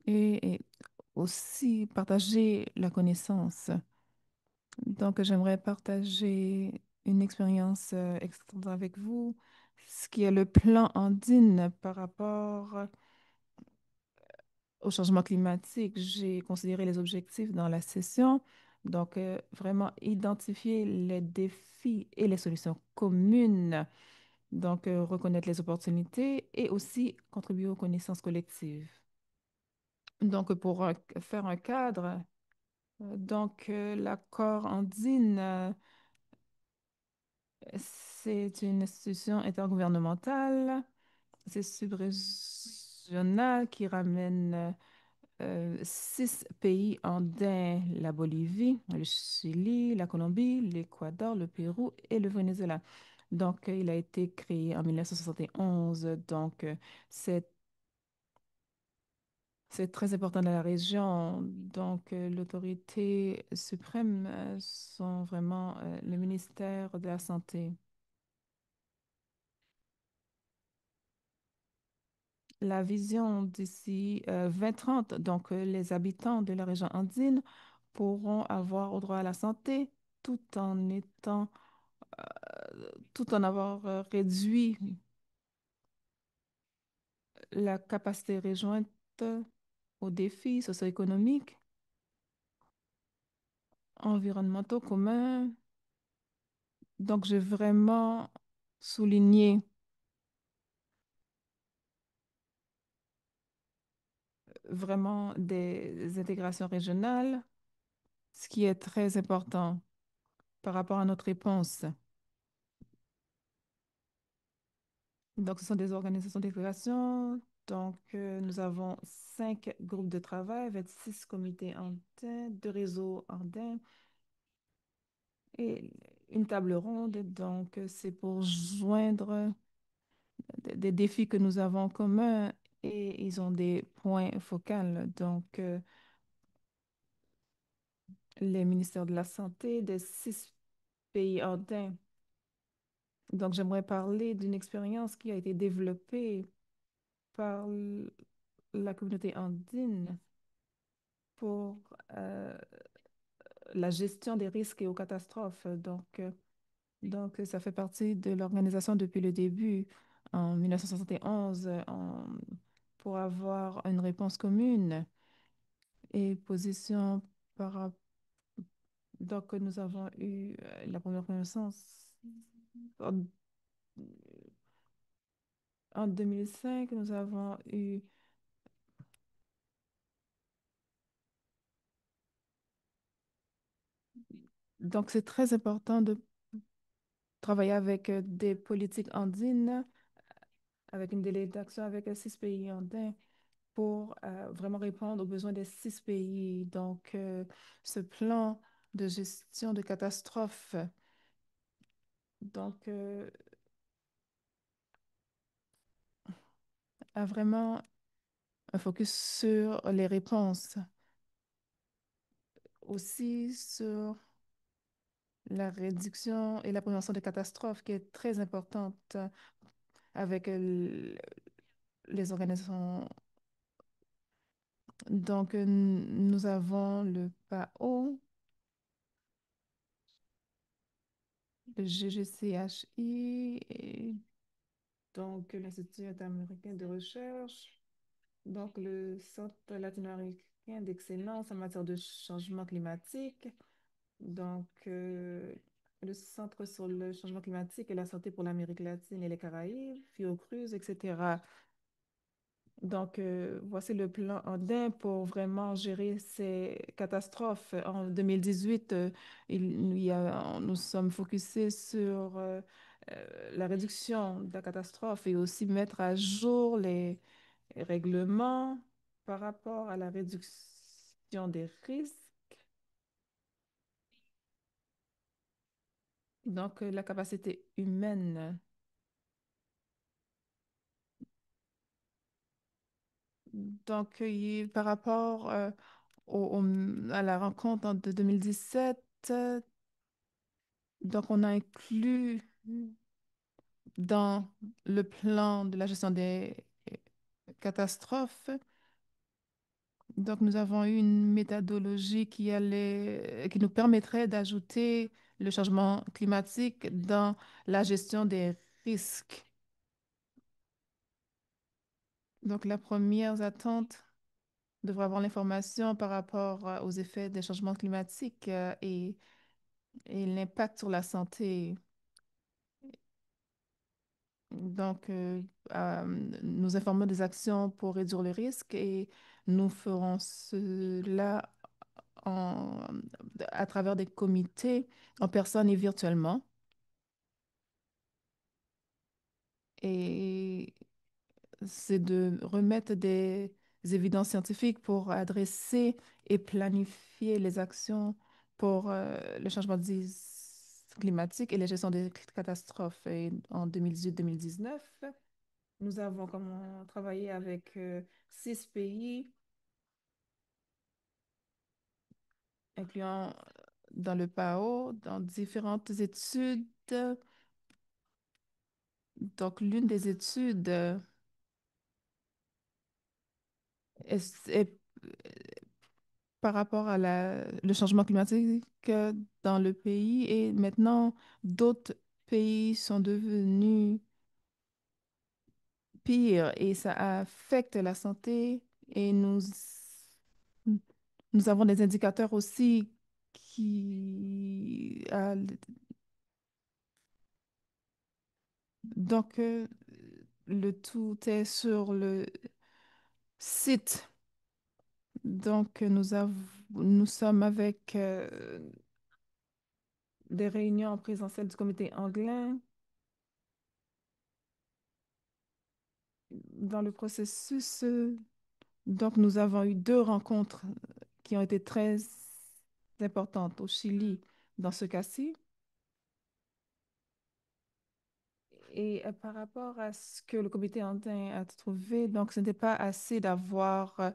et aussi partager la connaissance. Donc, j'aimerais partager une expérience extraordinaire avec vous, ce qui est le plan Andine par rapport au changement climatique. J'ai considéré les objectifs dans la session. Donc, vraiment identifier les défis et les solutions communes. Donc, reconnaître les opportunités et aussi contribuer aux connaissances collectives. Donc, pour faire un cadre, l'accord andine, c'est une institution intergouvernementale, c'est subrégional qui ramène 6 pays andins, la Bolivie, le Chili, la Colombie, l'Équateur, le Pérou et le Venezuela. Donc, il a été créé en 1971. Donc, c'est c'est très important dans la région. Donc, l'autorité suprême sont vraiment le ministère de la Santé. La vision d'ici 2030, donc les habitants de la région andine pourront avoir au droit à la santé tout en étant, tout en avoir réduit la capacité rejointe aux défis socio-économiques, environnementaux communs. Donc, j'ai vraiment souligné vraiment des intégrations régionales, ce qui est très important par rapport à notre réponse. Donc, ce sont des organisations d'intégration. Donc, nous avons 5 groupes de travail avec 6 comités andins, 2 réseaux andins et une table ronde. Donc, c'est pour joindre des défis que nous avons en commun et ils ont des points focaux. Donc, les ministères de la Santé des 6 pays andins. Donc, j'aimerais parler d'une expérience qui a été développée par la communauté andine pour la gestion des risques et aux catastrophes. Donc, ça fait partie de l'organisation depuis le début, en 1971, pour avoir une réponse commune et position par rapport. Donc, nous avons eu la première connaissance en, en 2005. Nous avons eu. Donc, c'est très important de travailler avec des politiques andines, avec une délégation avec 6 pays andins pour vraiment répondre aux besoins des 6 pays. Donc, ce plan de gestion de catastrophes, donc, a vraiment un focus sur les réponses, aussi sur la réduction et la prévention des catastrophes qui est très importante avec les organisations. Donc, nous avons le PAO, le GGCHI, et donc l'Institut interaméricain de recherche, donc le Centre latino-américain d'excellence en matière de changement climatique, donc le Centre sur le changement climatique et la santé pour l'Amérique latine et les Caraïbes, Fiocruz, etc. Donc, voici le plan andin pour vraiment gérer ces catastrophes. En 2018, nous sommes focusés sur la réduction de la catastrophe et aussi mettre à jour les règlements par rapport à la réduction des risques. Donc, la capacité humaine. Donc, par rapport à la rencontre de 2017, donc on a inclus dans le plan de la gestion des catastrophes. Donc, nous avons eu une méthodologie qui nous permettrait d'ajouter le changement climatique dans la gestion des risques. Donc, la première attente devrait avoir l'information par rapport aux effets des changements climatiques et l'impact sur la santé. Donc, nous informons des actions pour réduire le risque et nous ferons cela en- à travers des comités en personne et virtuellement. Et c'est de remettre des évidences scientifiques pour adresser et planifier les actions pour le changement climatique et la gestion des catastrophes. Et en 2018-2019, nous avons travaillé avec 6 pays, incluant dans le PAO, dans différentes études. Donc, l'une des études est par rapport à le changement climatique dans le pays et maintenant, d'autres pays sont devenus pires et ça affecte la santé et nous avons des indicateurs aussi qui... donc, le tout est sur le site. Donc, nous sommes avec des réunions en présentiel du comité anglais. Dans le processus, donc nous avons eu 2 rencontres qui ont été très importantes au Chili dans ce cas-ci. Et par rapport à ce que le comité andin a trouvé, donc ce n'était pas assez d'avoir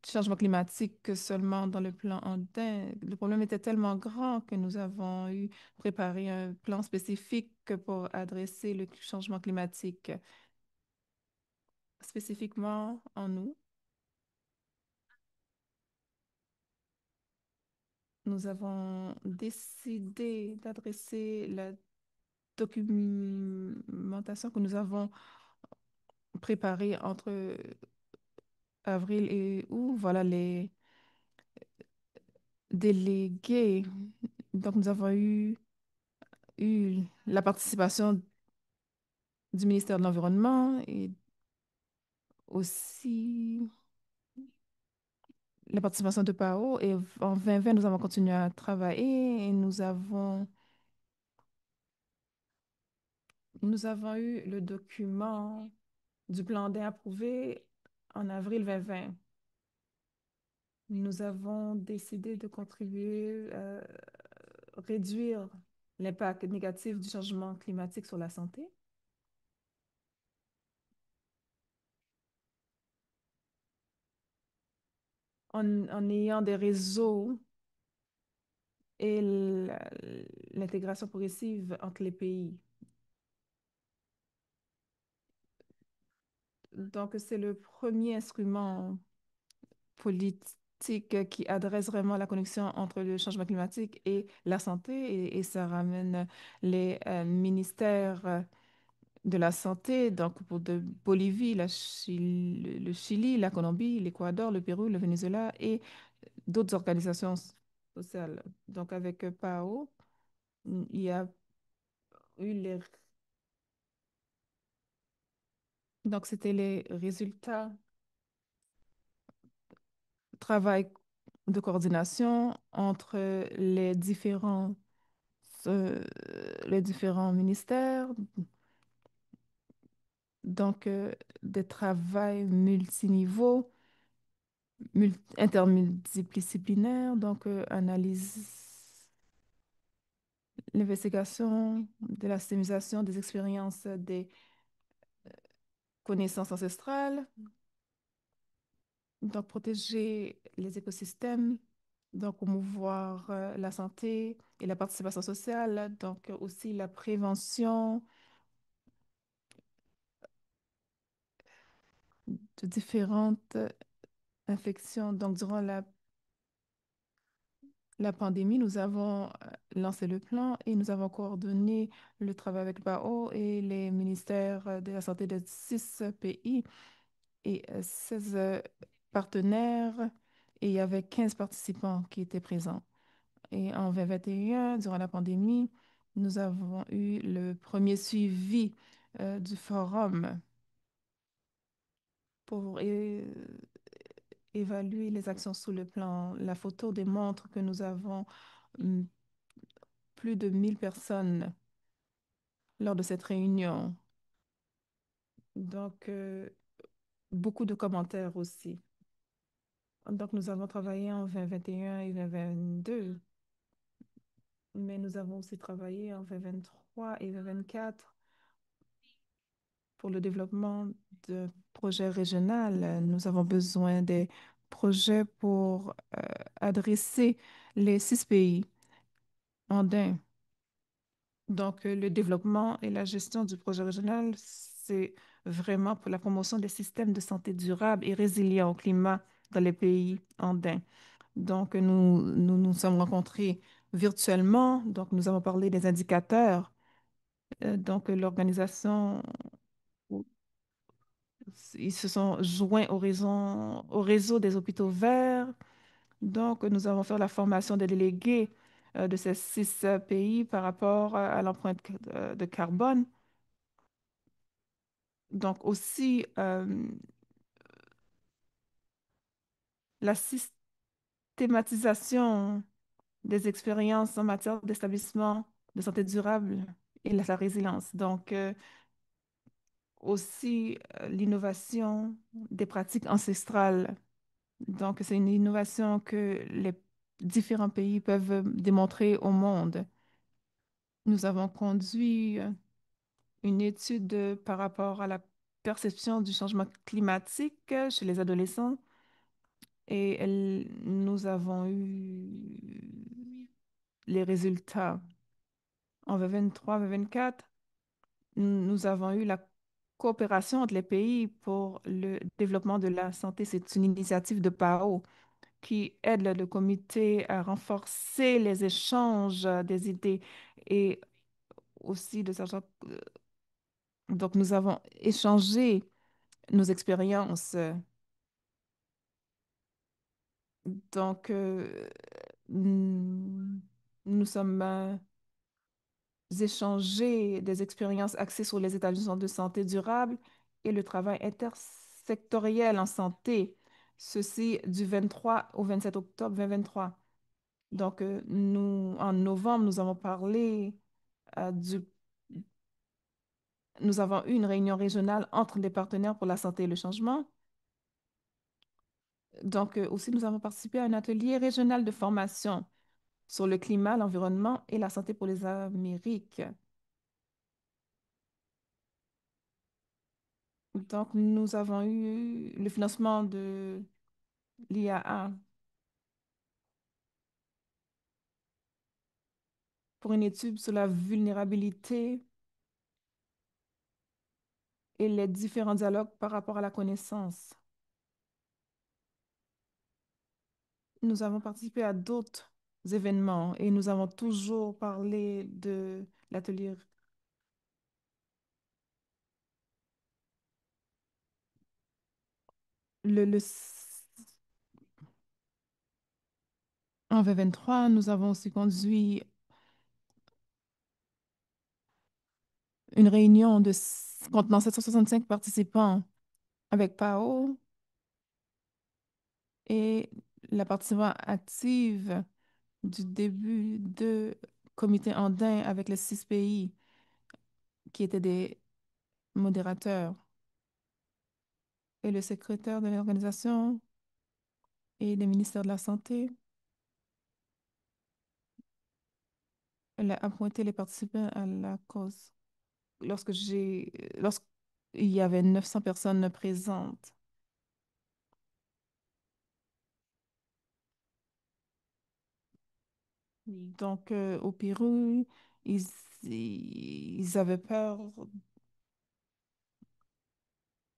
changement climatique que seulement dans le plan andin. Le problème était tellement grand que nous avons eu préparé un plan spécifique pour adresser le changement climatique, spécifiquement en nous. Nous avons décidé d'adresser la documentation que nous avons préparée entre avril et août. Voilà les délégués. Donc, nous avons eu la participation du ministère de l'Environnement et aussi la participation de PAO. Et en 2020, nous avons continué à travailler et nous avons eu le document du plan D approuvé en avril 2020. Nous avons décidé de contribuer à réduire l'impact négatif du changement climatique sur la santé en ayant des réseaux et l'intégration progressive entre les pays. Donc, c'est le premier instrument politique qui adresse vraiment la connexion entre le changement climatique et la santé et ça ramène les ministères de la santé, donc pour de Bolivie, le Chili, la Colombie, l'Équateur, le Pérou, le Venezuela et d'autres organisations sociales. Donc avec PAO, il y a eu Donc, c'était les résultats, travail de coordination entre euh, les différents ministères, donc des travails multiniveaux, interdisciplinaires, donc analyse, l'investigation de la systémisation des expériences des connaissances ancestrales, donc protéger les écosystèmes, donc promouvoir la santé et la participation sociale, donc aussi la prévention de différentes infections. Donc durant la pandémie, nous avons lancé le plan et nous avons coordonné le travail avec PAO et les ministères de la Santé de 6 pays et 16 partenaires. Et il y avait 15 participants qui étaient présents. Et en 2021, durant la pandémie, nous avons eu le premier suivi du forum pour évaluer les actions sous le plan. La photo démontre que nous avons hum, plus de 1 000 personnes lors de cette réunion. Donc, beaucoup de commentaires aussi. Donc, nous avons travaillé en 2021 et 2022, mais nous avons aussi travaillé en 2023 et 2024 pour le développement de projets régionaux. Nous avons besoin des projets pour adresser les 6 pays andins. Donc, le développement et la gestion du projet régional, c'est vraiment pour la promotion des systèmes de santé durables et résilients au climat dans les pays andins. Donc, nous sommes rencontrés virtuellement. Donc, nous avons parlé des indicateurs. Donc, l'organisation, ils se sont joints au réseau des hôpitaux verts. Donc, nous avons fait la formation des délégués de ces 6 pays par rapport à l'empreinte de carbone. Donc aussi, la systématisation des expériences en matière d'établissement de santé durable et la résilience. Donc, aussi l'innovation des pratiques ancestrales. Donc, c'est une innovation que les différents pays peuvent démontrer au monde. Nous avons conduit une étude par rapport à la perception du changement climatique chez les adolescents. Et nous avons eu les résultats. En 2023-2024, nous avons eu la coopération entre les pays pour le développement de la santé. C'est une initiative de PAO qui aide le comité à renforcer les échanges des idées et aussi de savoir. Donc, nous avons échangé nos expériences. Donc, nous nous sommes échangé des expériences axées sur les établissements de santé durable et le travail intersectoriel en santé, ceci du 23 au 27 octobre 2023. Donc, en novembre, nous avons eu une réunion régionale entre les partenaires pour la santé et le changement. Donc, aussi, nous avons participé à un atelier régional de formation sur le climat, l'environnement et la santé pour les Amériques. Donc, nous avons eu le financement de l'IAA pour une étude sur la vulnérabilité et les différents dialogues par rapport à la connaissance. Nous avons participé à d'autres événements et nous avons toujours parlé de l'atelier. En 2023, nous avons aussi conduit une réunion contenant 765 participants avec PAO et la participation active du début de comité andin avec les 6 pays qui étaient des modérateurs et le secrétaire de l'organisation et des ministères de la Santé. Elle a appointé les participants à la cause. Lorsqu'il y avait 900 personnes présentes. Donc, au Pérou, ils, ils avaient peur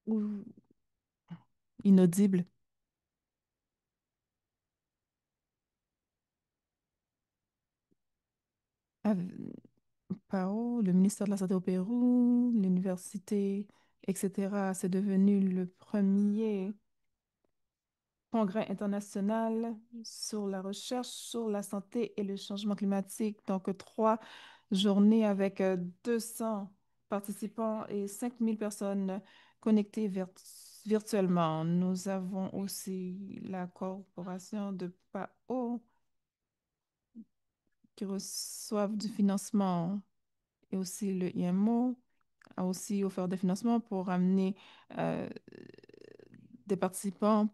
ou inaudible. PAO, le ministère de la Santé au Pérou, l'université, etc. C'est devenu le premier congrès international sur la recherche sur la santé et le changement climatique. Donc, 3 journées avec 200 participants et 5000 personnes connectées virtuellement. Nous avons aussi la corporation de PAO qui reçoivent du financement et aussi le IMO a aussi offert des financements pour amener euh, des participants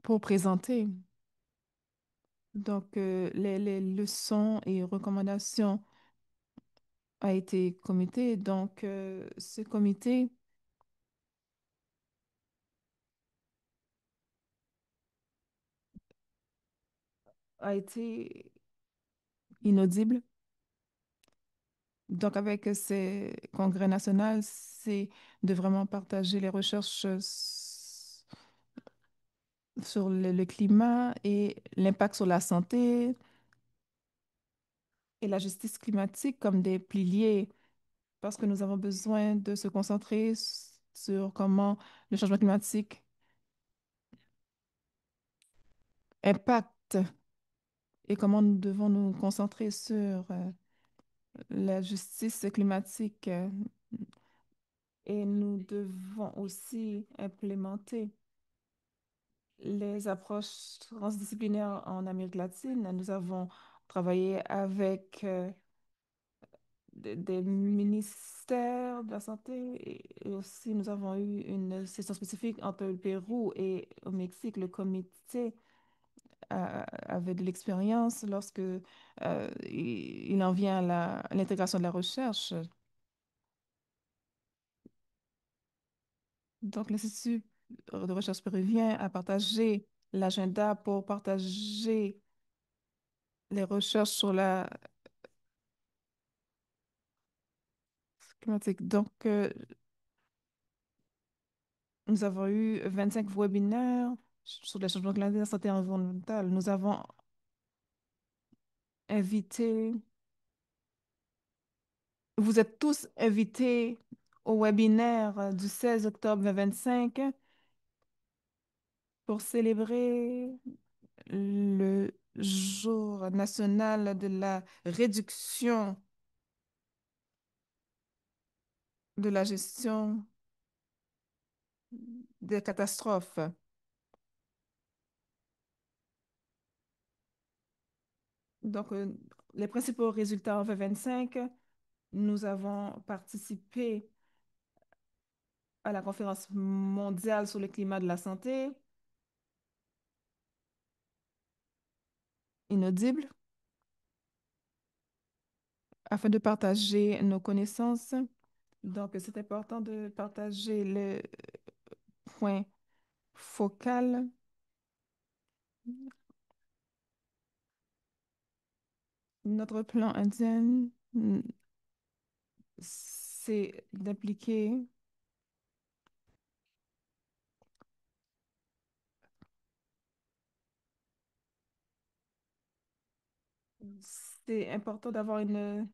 pour présenter. Donc, les leçons et recommandations a été comité. Donc, ce comité a été inaudible. Donc, avec ces congrès nationaux, c'est de vraiment partager les recherches sur le climat et l'impact sur la santé et la justice climatique comme des piliers parce que nous avons besoin de se concentrer sur comment le changement climatique impacte et comment nous devons nous concentrer sur la justice climatique et nous devons aussi implémenter les approches transdisciplinaires en Amérique latine. Nous avons travaillé avec des ministères de la Santé et aussi nous avons eu une session spécifique entre le Pérou et au Mexique. Le comité avait de l'expérience lorsque il en vient à l'intégration de la recherche. Donc, l'Institut de recherche péruvien a partagé l'agenda pour partager les recherches sur la climatique. Donc, nous avons eu 25 webinaires sur le changement climatique et la santé environnementale. Nous avons invité, vous êtes tous invités au webinaire du 16 octobre 2025 pour célébrer le jour national de la réduction de la gestion des catastrophes. Donc, les principaux résultats en 2025, nous avons participé à la conférence mondiale sur le climat de la santé, inaudible, afin de partager nos connaissances. Donc, c'est important de partager le point focal. Notre plan indien, c'est d'appliquer, c'est important d'avoir une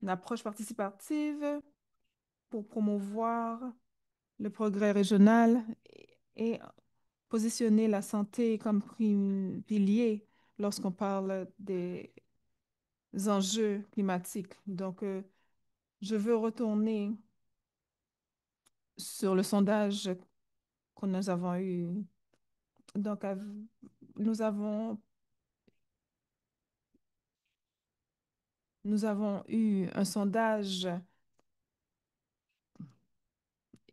approche participative pour promouvoir le progrès régional et positionner la santé comme pilier lorsqu'on parle des enjeux climatiques. Donc, je veux retourner sur le sondage que nous avons eu. Donc, nous avons, nous avons eu un sondage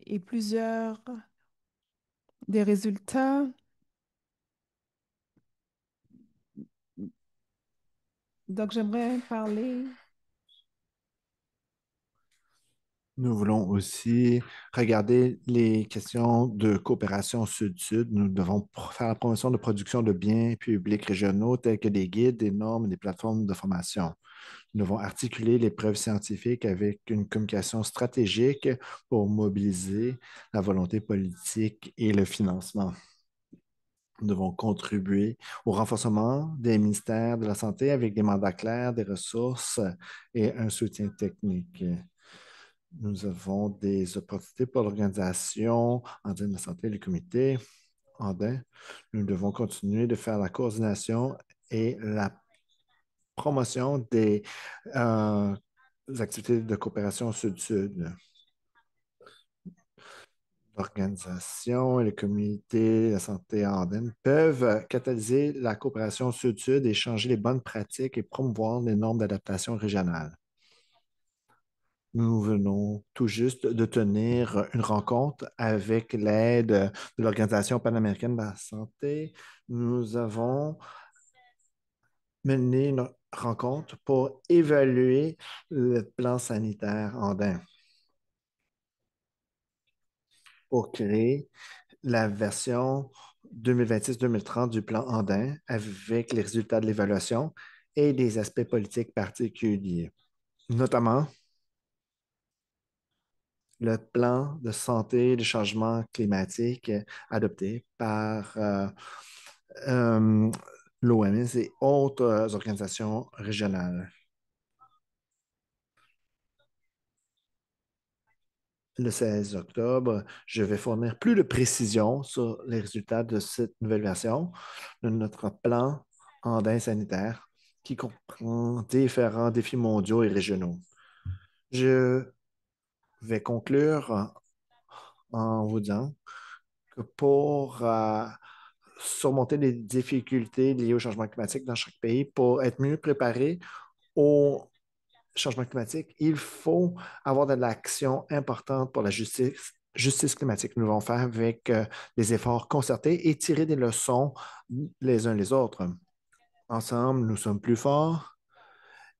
et plusieurs des résultats. Donc, j'aimerais parler. Nous voulons aussi regarder les questions de coopération sud-sud. Nous devons faire la promotion de production de biens publics régionaux tels que des guides, des normes et des plateformes de formation. Nous devons articuler les preuves scientifiques avec une communication stratégique pour mobiliser la volonté politique et le financement. Nous devons contribuer au renforcement des ministères de la Santé avec des mandats clairs, des ressources et un soutien technique. Nous avons des opportunités pour l'Organisation andine de la santé et le comité andin. Nous devons continuer de faire la coordination et la promotion euh, activités de coopération sud-sud. L'organisation et le comité de la santé andine peuvent catalyser la coopération sud-sud, échanger les bonnes pratiques et promouvoir les normes d'adaptation régionales. Nous venons tout juste de tenir une rencontre avec l'aide de l'Organisation panaméricaine de la santé. Nous avons mené une rencontre pour évaluer le plan sanitaire andin pour créer la version 2026-2030 du plan andin avec les résultats de l'évaluation et des aspects politiques particuliers, notamment le plan de santé et de changement climatique adopté par euh, l'OMS et autres organisations régionales. Le 16 octobre, je vais fournir plus de précisions sur les résultats de cette nouvelle version de notre plan andin sanitaire qui comprend différents défis mondiaux et régionaux. Je vais conclure en vous disant que pour surmonter les difficultés liées au changement climatique dans chaque pays, pour être mieux préparé au changement climatique, il faut avoir de l'action importante pour la justice climatique. Nous allons faire avec des efforts concertés et tirer des leçons les uns les autres. Ensemble, nous sommes plus forts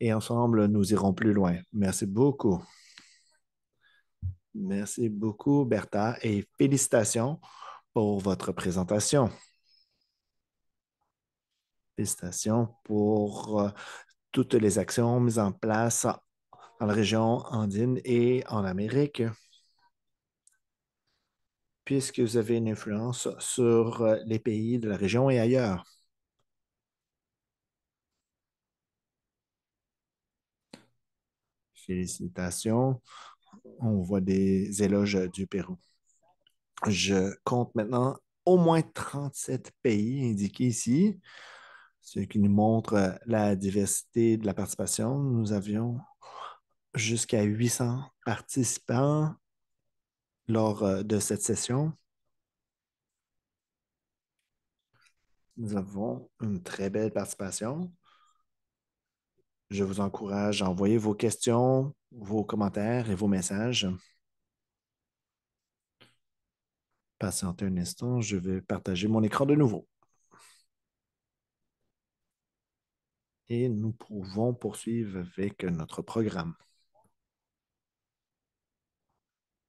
et ensemble, nous irons plus loin. Merci beaucoup. Merci beaucoup, Bertha, et félicitations pour votre présentation. Félicitations pour toutes les actions mises en place dans la région andine et en Amérique, puisque vous avez une influence sur les pays de la région et ailleurs. Félicitations. On voit des éloges du Pérou. Je compte maintenant au moins 37 pays indiqués ici, ce qui nous montre la diversité de la participation. Nous avions jusqu'à 800 participants lors de cette session. Nous avons une très belle participation. Je vous encourage à envoyer vos questions, vos commentaires et vos messages. Patientez un instant, je vais partager mon écran de nouveau. Et nous pouvons poursuivre avec notre programme.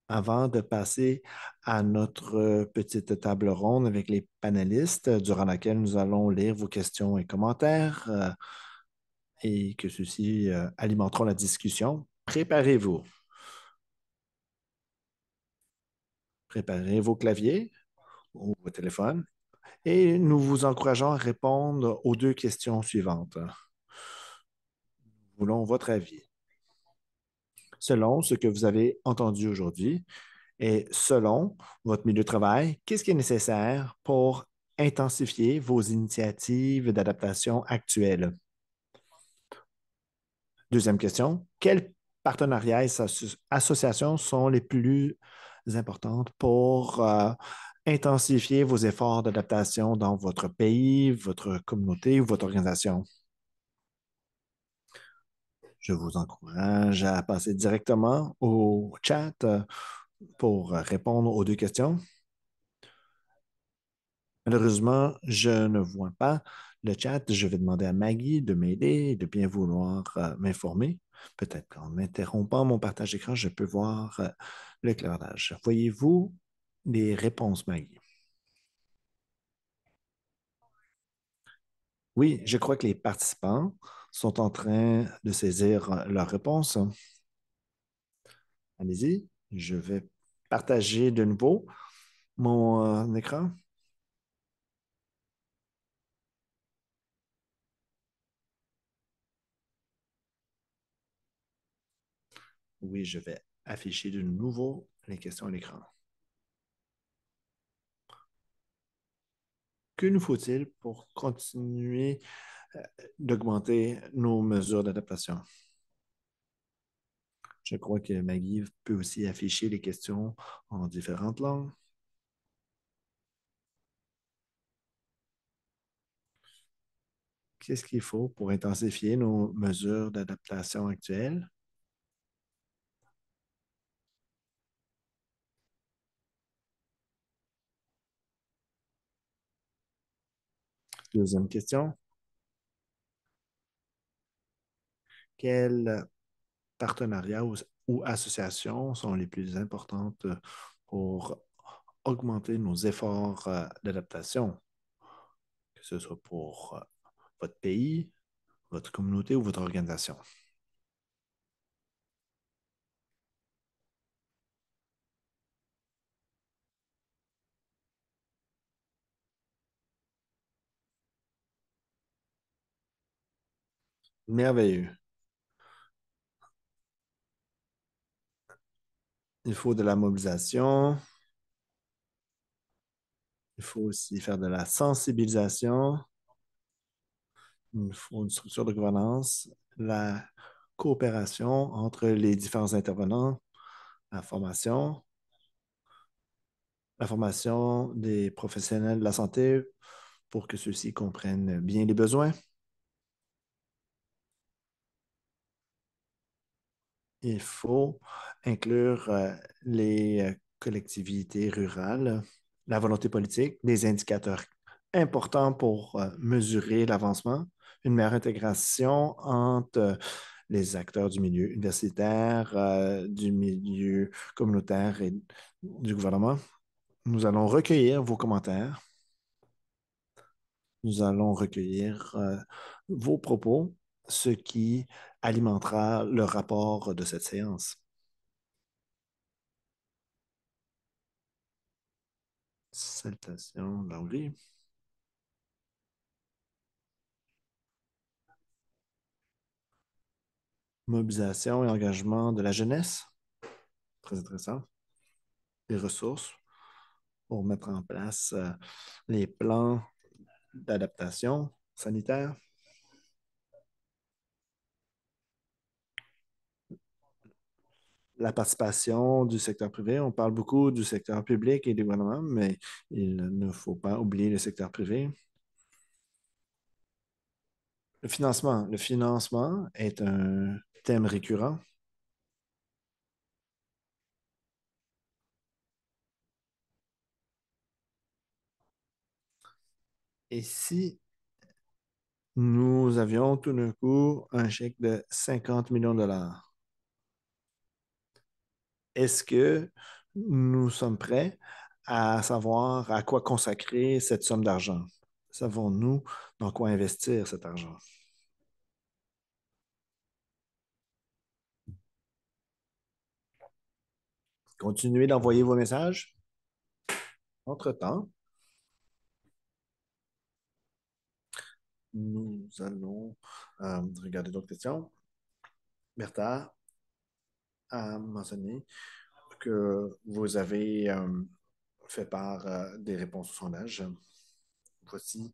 Avant de passer à notre petite table ronde avec les panélistes, durant laquelle nous allons lire vos questions et commentaires et que ceux-ci alimenteront la discussion, préparez-vous. Préparez vos claviers ou vos téléphones et nous vous encourageons à répondre aux deux questions suivantes. Nous voulons votre avis. Selon ce que vous avez entendu aujourd'hui et selon votre milieu de travail, qu'est-ce qui est nécessaire pour intensifier vos initiatives d'adaptation actuelles? Deuxième question, quels partenariats et associations sont les plus importantes pour intensifier vos efforts d'adaptation dans votre pays, votre communauté ou votre organisation? Je vous encourage à passer directement au chat pour répondre aux deux questions. Malheureusement, je ne vois pas le chat. Je vais demander à Maggie de m'aider et de bien vouloir m'informer. Peut-être qu'en m'interrompant mon partage d'écran, je peux voir l'éclairage. Voyez-vous les réponses, Maggie? Oui, je crois que les participants sont en train de saisir leurs réponses. Allez-y, je vais partager de nouveau mon écran. Oui, je vais afficher de nouveau les questions à l'écran. Que nous faut-il pour continuer d'augmenter nos mesures d'adaptation? Je crois que Maggie peut aussi afficher les questions en différentes langues. Qu'est-ce qu'il faut pour intensifier nos mesures d'adaptation actuelles? Deuxième question. Quels partenariats ou associations sont les plus importantes pour augmenter nos efforts d'adaptation, que ce soit pour votre pays, votre communauté ou votre organisation? Merveilleux. Il faut de la mobilisation. Il faut aussi faire de la sensibilisation. Il faut une structure de gouvernance, la coopération entre les différents intervenants, la formation, la formation des professionnels de la santé pour que ceux-ci comprennent bien les besoins. Il faut inclure les collectivités rurales, la volonté politique, des indicateurs importants pour mesurer l'avancement, une meilleure intégration entre les acteurs du milieu universitaire, du milieu communautaire et du gouvernement. Nous allons recueillir vos commentaires. Nous allons recueillir vos propos, ce qui alimentera le rapport de cette séance. Salutations d'anglais. Mobilisation et engagement de la jeunesse. Très intéressant. Les ressources pour mettre en place les plans d'adaptation sanitaire. La participation du secteur privé. On parle beaucoup du secteur public et du gouvernement, mais il ne faut pas oublier le secteur privé. Le financement. Le financement est un thème récurrent. Et si nous avions tout d'un coup un chèque de 50 millions de dollars, est-ce que nous sommes prêts à savoir à quoi consacrer cette somme d'argent? Savons-nous dans quoi investir cet argent? Continuez d'envoyer vos messages. Entre-temps, nous allons regarder d'autres questions. Bertha a mentionné que vous avez fait part des réponses au sondage. Voici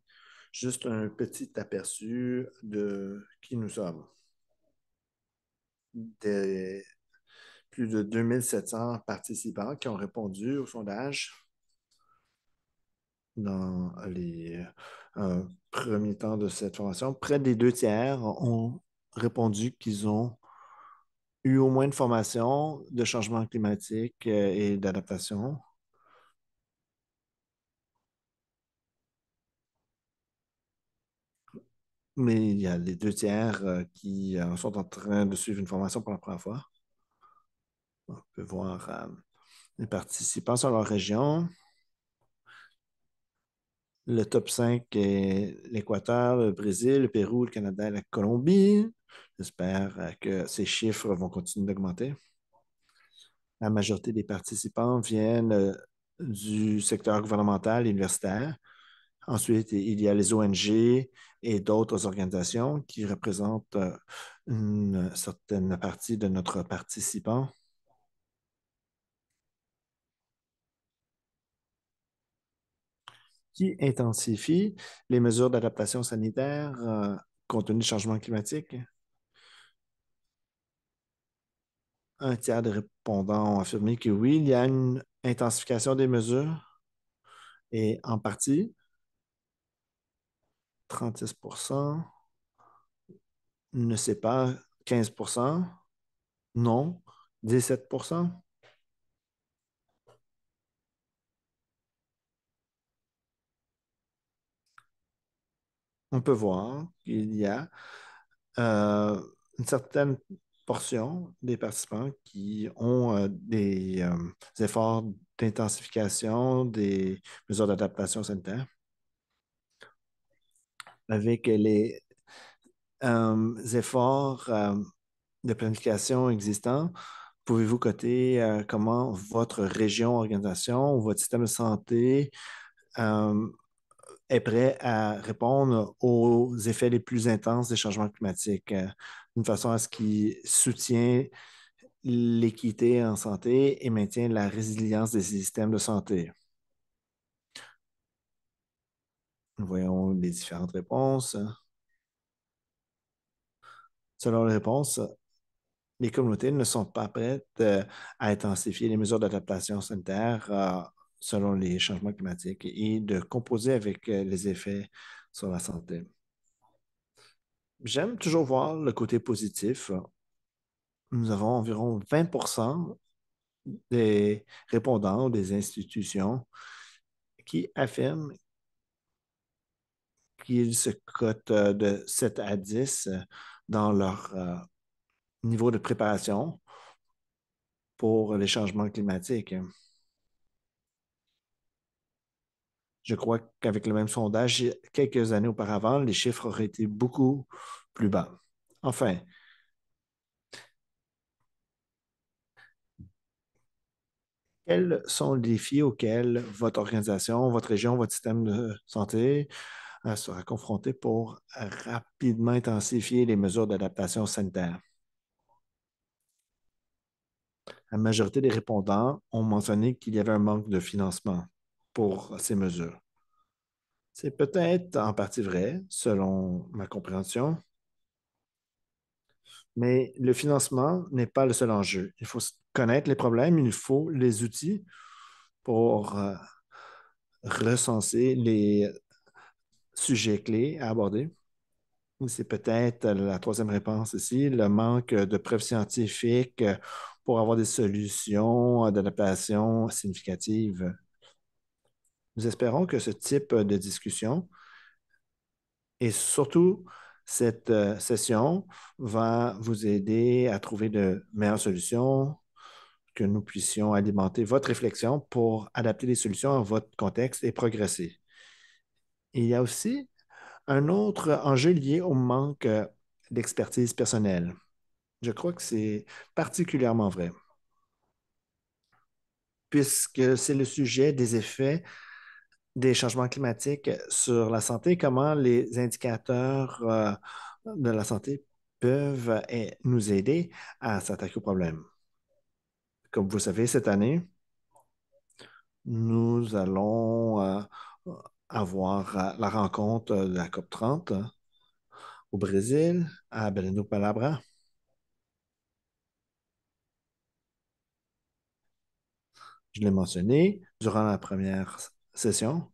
juste un petit aperçu de qui nous sommes. des plus de 2700 participants qui ont répondu au sondage dans les premiers temps de cette formation. Près des deux tiers ont répondu qu'ils ont eu au moins une formation de changement climatique et d'adaptation. Mais il y a les deux tiers qui sont en train de suivre une formation pour la première fois. On peut voir les participants sur leur région. Le top 5 est l'Équateur, le Brésil, le Pérou, le Canada et la Colombie. J'espère que ces chiffres vont continuer d'augmenter. La majorité des participants viennent du secteur gouvernemental et universitaire. Ensuite, il y a les ONG et d'autres organisations qui représentent une certaine partie de notre participants, qui intensifient les mesures d'adaptation sanitaire compte tenu du changement climatique. Un tiers des répondants ont affirmé que oui, il y a une intensification des mesures et en partie, 36% ne sait pas, 15% non, 17%. On peut voir qu'il y a euh, une certaine portion des participants qui ont des efforts d'intensification des mesures d'adaptation sanitaire avec les efforts de planification existants. Pouvez-vous coter comment votre région, organisation ou votre système de santé euh, est prêt à répondre aux effets les plus intenses des changements climatiques, d'une façon à ce qu'il soutient l'équité en santé et maintient la résilience des systèmes de santé. Nous voyons les différentes réponses. Selon les réponses, les communautés ne sont pas prêtes à intensifier les mesures d'adaptation sanitaire selon les changements climatiques et de composer avec les effets sur la santé. J'aime toujours voir le côté positif. Nous avons environ 20% des répondants des institutions qui affirment qu'ils se cotent de 7 à 10 dans leur niveau de préparation pour les changements climatiques. Je crois qu'avec le même sondage, quelques années auparavant, les chiffres auraient été beaucoup plus bas. Enfin, quels sont les défis auxquels votre organisation, votre région, votre système de santé sera confronté pour rapidement intensifier les mesures d'adaptation sanitaire? La majorité des répondants ont mentionné qu'il y avait un manque de financement pour ces mesures. C'est peut-être en partie vrai, selon ma compréhension, mais le financement n'est pas le seul enjeu. Il faut connaître les problèmes, il faut les outils pour recenser les sujets clés à aborder. C'est peut-être la troisième réponse ici, le manque de preuves scientifiques pour avoir des solutions d'adaptation significatives. Nous espérons que ce type de discussion et surtout cette session va vous aider à trouver de meilleures solutions, que nous puissions alimenter votre réflexion pour adapter les solutions à votre contexte et progresser. Il y a aussi un autre enjeu lié au manque d'expertise personnelle. Je crois que c'est particulièrement vrai, puisque c'est le sujet des effets des changements climatiques sur la santé, comment les indicateurs de la santé peuvent nous aider à s'attaquer au problème. Comme vous savez, cette année, nous allons avoir la rencontre de la COP 30 au Brésil, à Belém do Pará. Je l'ai mentionné durant la première session.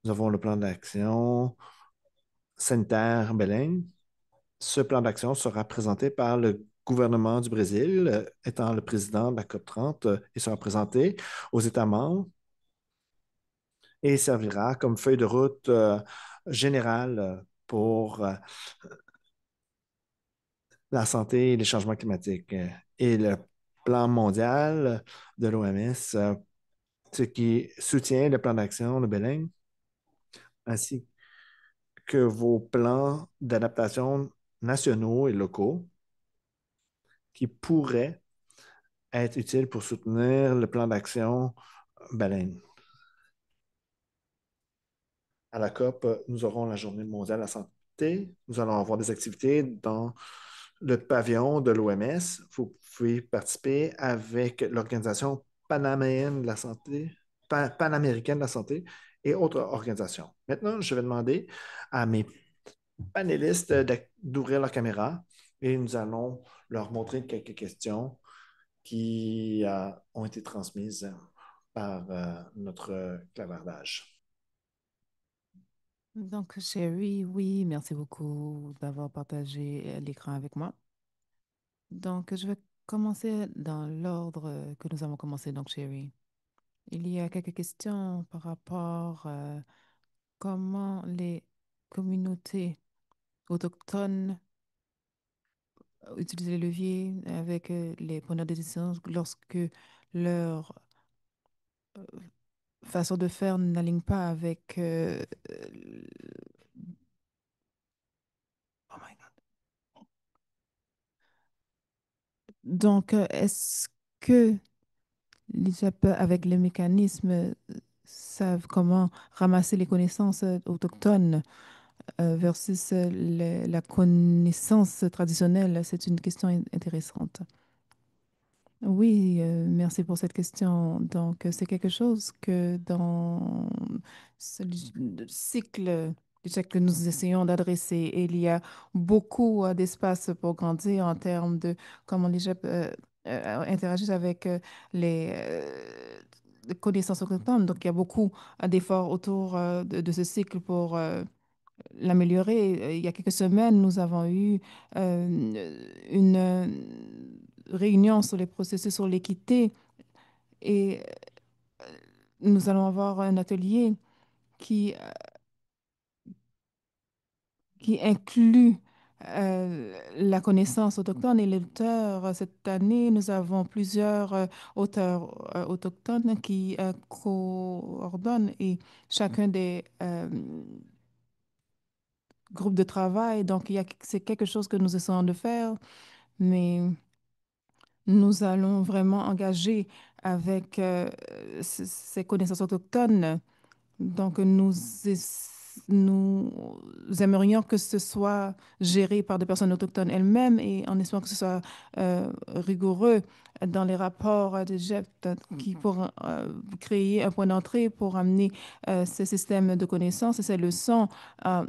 Nous avons le plan d'action sanitaire Belém. Ce plan d'action sera présenté par le gouvernement du Brésil, étant le président de la COP 30, et sera présenté aux États membres et servira comme feuille de route générale pour la santé et les changements climatiques. Et le plan mondial de l'OMS, ce qui soutient le plan d'action de Belém, ainsi que vos plans d'adaptation nationaux et locaux qui pourraient être utiles pour soutenir le plan d'action baleine. À la COP, nous aurons la Journée mondiale de la santé. Nous allons avoir des activités dans le pavillon de l'OMS. Vous pouvez participer avec l'Organisation panaméricaine de la santé, panaméricaine de la santé et autres organisations. Maintenant, je vais demander à mes panélistes d'ouvrir leur caméra et nous allons leur montrer quelques questions qui ont été transmises par notre clavardage. Donc, Sherry, oui, merci beaucoup d'avoir partagé l'écran avec moi. Donc, je vais commencer dans l'ordre que nous avons commencé. Donc, Sherry, il y a quelques questions par rapport à comment les communautés autochtones utilisent les leviers avec les preneurs de décision lorsque leur façon de faire n'aligne pas avec... oh my God. Donc, est-ce que l'IJAP, avec les mécanismes, savent comment ramasser les connaissances autochtones versus la connaissance traditionnelle? C'est une question intéressante. Oui, merci pour cette question. Donc, c'est quelque chose que dans le cycle que nous essayons d'adresser, il y a beaucoup d'espace pour grandir en termes de comment les gens interagissent avec les connaissances autochtones. Donc, il y a beaucoup d'efforts autour de ce cycle pour l'améliorer. Il y a quelques semaines, nous avons eu une réunion sur les processus sur l'équité et nous allons avoir un atelier qui, qui inclut la connaissance autochtone et l'auteur. Cette année, nous avons plusieurs auteurs autochtones qui coordonnent et chacun des groupes de travail. Donc, c'est quelque chose que nous essayons de faire, mais nous allons vraiment engager avec ces connaissances autochtones. Donc, nous aimerions que ce soit géré par des personnes autochtones elles-mêmes et en espérant que ce soit rigoureux dans les rapports de GEPT qui pourront créer un point d'entrée pour amener ces systèmes de connaissances et ces leçons, euh,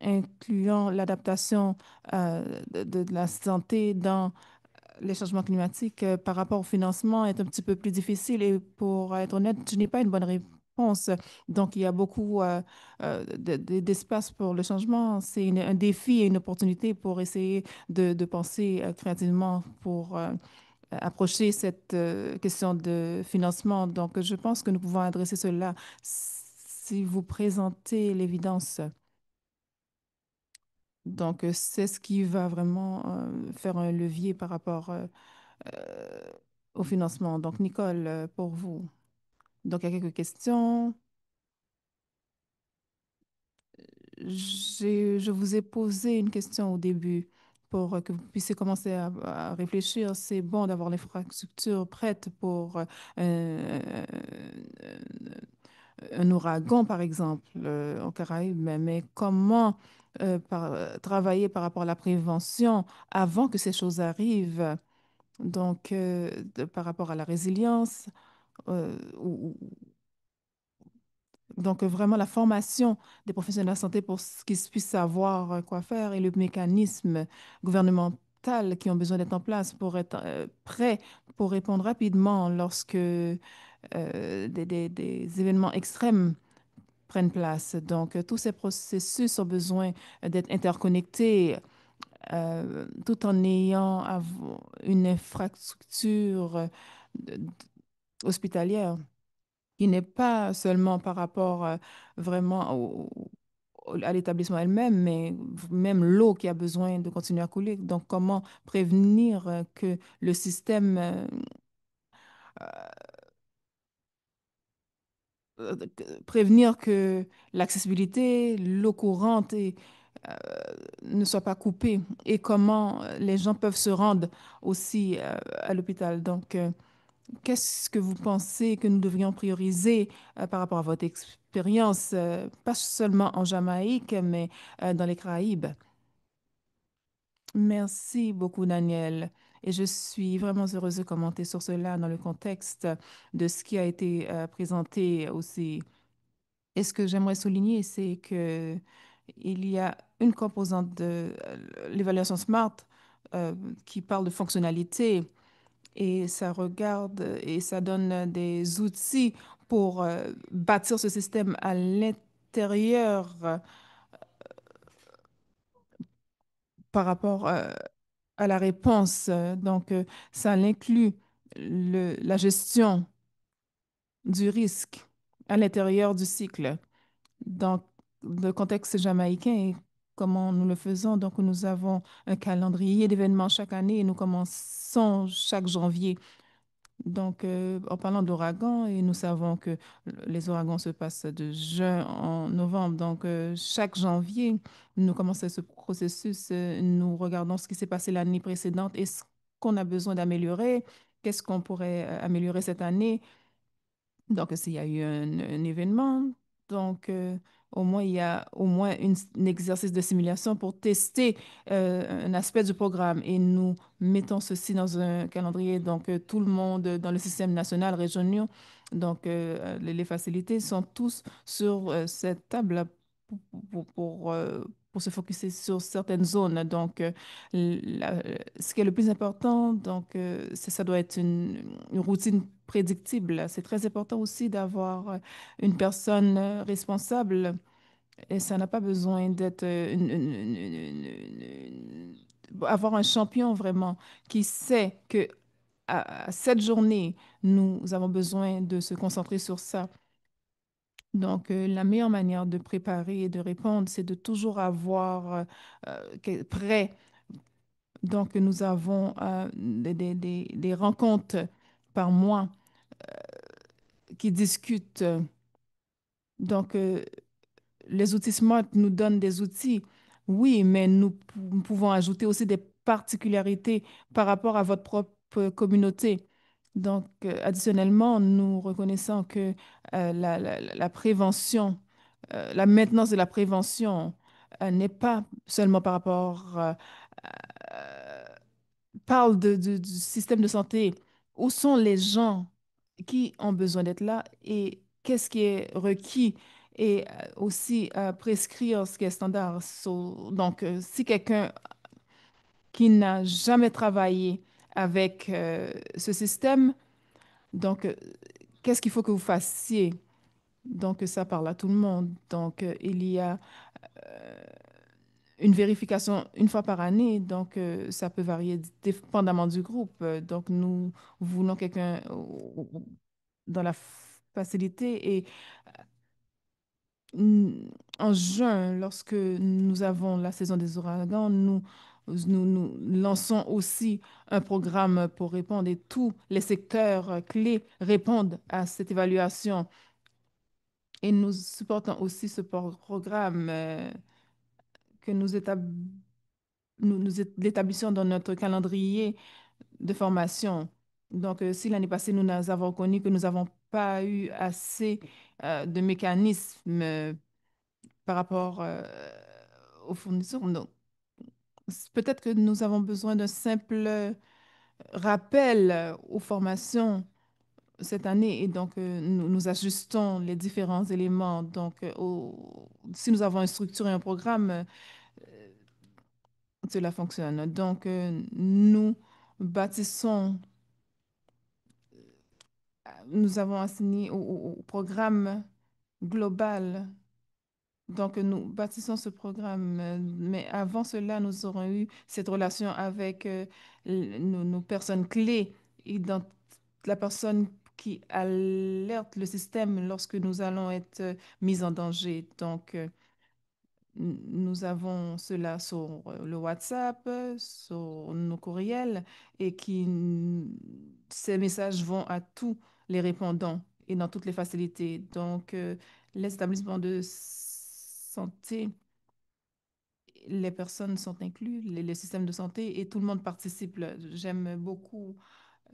incluant l'adaptation de la santé dans les changements climatiques par rapport au financement est un petit peu plus difficile et pour être honnête, je n'ai pas une bonne réponse. Donc, il y a beaucoup d'espace pour le changement. C'est un défi et une opportunité pour essayer de penser créativement pour approcher cette question de financement. Donc, je pense que nous pouvons adresser cela si vous présentez l'évidence. Donc, c'est ce qui va vraiment faire un levier par rapport euh, au financement. Donc, Nicole, pour vous. Donc, il y a quelques questions. Je vous ai posé une question au début pour que vous puissiez commencer à réfléchir. C'est bon d'avoir l'infrastructure prête pour un ouragan, par exemple, aux Caraïbes, mais comment travailler par rapport à la prévention avant que ces choses arrivent? Donc, par rapport à la résilience, donc vraiment la formation des professionnels de la santé pour qu'ils puissent savoir quoi faire et le mécanisme gouvernemental qui ont besoin d'être en place pour être prêts pour répondre rapidement lorsque des événements extrêmes prennent place. Donc, tous ces processus ont besoin d'être interconnectés tout en ayant une infrastructure hospitalière qui n'est pas seulement par rapport vraiment à l'établissement elle-même, mais même l'eau qui a besoin de continuer à couler. Donc, comment prévenir que le système, prévenir que l'accessibilité, l'eau courante euh, ne soit pas coupée et comment les gens peuvent se rendre aussi à l'hôpital. Donc, qu'est-ce que vous pensez que nous devrions prioriser par rapport à votre expérience, pas seulement en Jamaïque, mais dans les Caraïbes? Merci beaucoup, Daniel. Et je suis vraiment heureuse de commenter sur cela dans le contexte de ce qui a été présenté aussi. Et ce que j'aimerais souligner, c'est que il y a une composante de l'évaluation SMART qui parle de fonctionnalité et ça regarde et ça donne des outils pour bâtir ce système à l'intérieur par rapport à la réponse. Donc, ça inclut la gestion du risque à l'intérieur du cycle. Dans le contexte jamaïcain et comment nous le faisons, donc nous avons un calendrier d'événements chaque année et nous commençons chaque janvier. Donc, en parlant d'ouragans, et nous savons que les ouragans se passent de juin en novembre. Donc, chaque janvier, nous commençons ce processus. Nous regardons ce qui s'est passé l'année précédente et ce qu'on a besoin d'améliorer. Qu'est-ce qu'on pourrait améliorer cette année? Donc, s'il y a eu un événement, donc au moins il y a au moins un exercice de simulation pour tester un aspect du programme et nous mettons ceci dans un calendrier. Donc, tout le monde dans le système national, régional, donc les facilités sont tous sur cette table pour se focuser sur certaines zones. Donc, ce qui est le plus important, donc, ça doit être une routine prédictible. C'est très important aussi d'avoir une personne responsable et ça n'a pas besoin d'être avoir un champion vraiment qui sait que à cette journée, nous avons besoin de se concentrer sur ça. Donc, la meilleure manière de préparer et de répondre, c'est de toujours avoir prêt. Donc, nous avons des rencontres par mois qui discutent. Donc, les outils SMART nous donnent des outils, oui, mais nous pouvons ajouter aussi des particularités par rapport à votre propre communauté. Donc, additionnellement, nous reconnaissons que la prévention, la maintenance de la prévention n'est pas seulement par rapport parle du système de santé. Où sont les gens qui ont besoin d'être là et qu'est-ce qui est requis et aussi prescrire ce qui est standard. Donc, si quelqu'un qui n'a jamais travaillé avec ce système, donc, qu'est-ce qu'il faut que vous fassiez? Donc, ça parle à tout le monde. Donc, il y a une vérification une fois par année, donc ça peut varier dépendamment du groupe. Donc, nous voulons quelqu'un dans la facilité et en juin, lorsque nous avons la saison des ouragans, nous lançons aussi un programme pour répondre et tous les secteurs clés répondent à cette évaluation. Et nous supportons aussi ce programme que nous l'établissons dans notre calendrier de formation. Donc, si l'année passée, avons connu que nous n'avons pas eu assez de mécanismes par rapport aux fournisseurs, donc, peut-être que nous avons besoin d'un simple rappel aux formations cette année et donc nous ajustons les différents éléments. Donc, si nous avons une structure et un programme, cela fonctionne. Donc, nous bâtissons nous avons assigné au programme global. Donc, nous bâtissons ce programme, mais avant cela, nous aurons eu cette relation avec nos personnes clés et dans la personne qui alerte le système lorsque nous allons être mis en danger. Donc, nous avons cela sur le WhatsApp, sur nos courriels et ces messages vont à tous les répondants et dans toutes les facilités. Donc, les établissements de santé, les personnes sont incluses, les systèmes de santé et tout le monde participe là. J'aime beaucoup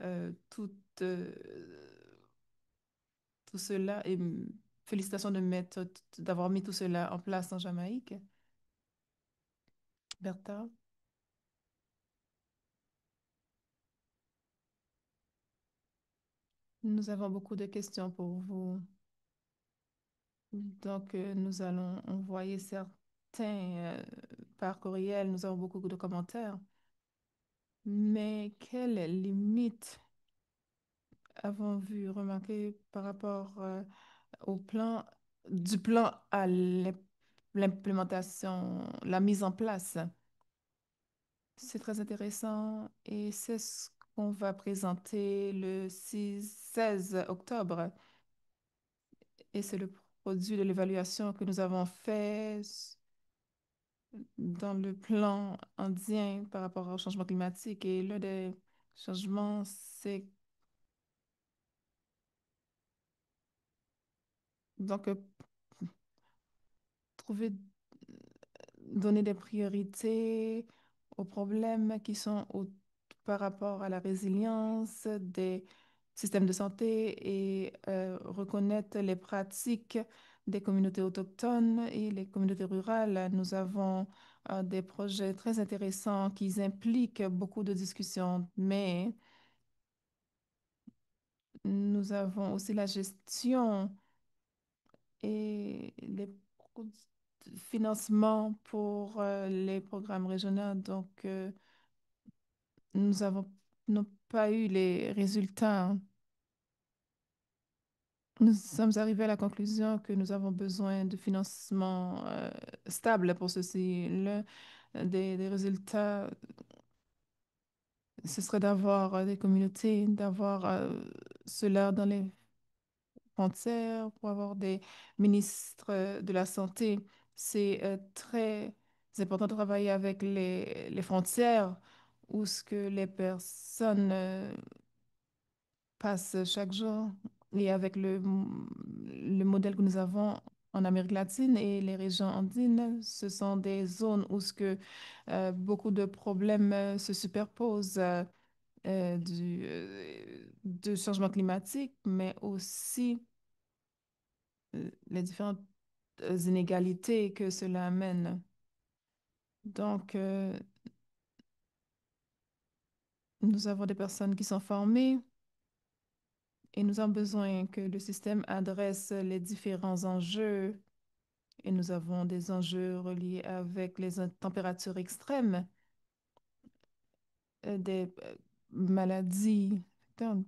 euh, tout, euh, tout cela et félicitations d'avoir mis tout cela en place en Jamaïque. Bertha? Nous avons beaucoup de questions pour vous. Donc, nous allons envoyer certains par courriel. Nous avons beaucoup de commentaires. Mais quelles limites avons vu remarquer par rapport au plan, du plan à l'implémentation, la mise en place? C'est très intéressant et c'est ce qu'on va présenter le 16 octobre. Et c'est le produit de l'évaluation que nous avons fait dans le plan indien par rapport au changement climatique. Et l'un des changements, c'est donc trouver, donner des priorités aux problèmes qui sont par rapport à la résilience des systèmes de santé et reconnaître les pratiques des communautés autochtones et les communautés rurales. Nous avons des projets très intéressants qui impliquent beaucoup de discussions, mais nous avons aussi la gestion et les financements pour les programmes régionaux. Donc, nous n'avons pas eu les résultats. Nous sommes arrivés à la conclusion que nous avons besoin de financement stable pour ceci. L'un des résultats, ce serait d'avoir des communautés, d'avoir cela dans les frontières, pour avoir des ministres de la Santé. C'est très important de travailler avec les frontières où ce que les personnes passent chaque jour et avec le modèle que nous avons en Amérique latine et les régions andines, ce sont des zones où ce que, beaucoup de problèmes se superposent du changement climatique, mais aussi les différentes inégalités que cela amène. Donc, nous avons des personnes qui sont formées et nous avons besoin que le système adresse les différents enjeux. Et nous avons des enjeux reliés avec les températures extrêmes, des maladies. Donc,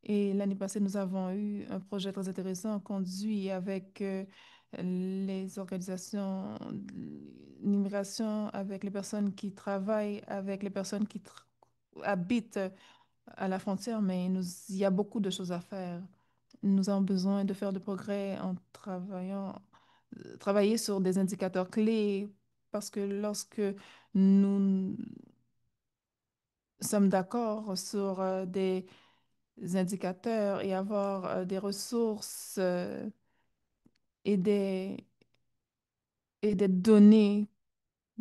et l'année passée, nous avons eu un projet très intéressant conduit avec les organisations d'immigration, avec les personnes qui travaillent, avec les personnes qui habitent à la frontière, mais il y a beaucoup de choses à faire. Nous avons besoin de faire de progrès en travailler sur des indicateurs clés parce que lorsque nous sommes d'accord sur des indicateurs et avoir des ressources et des données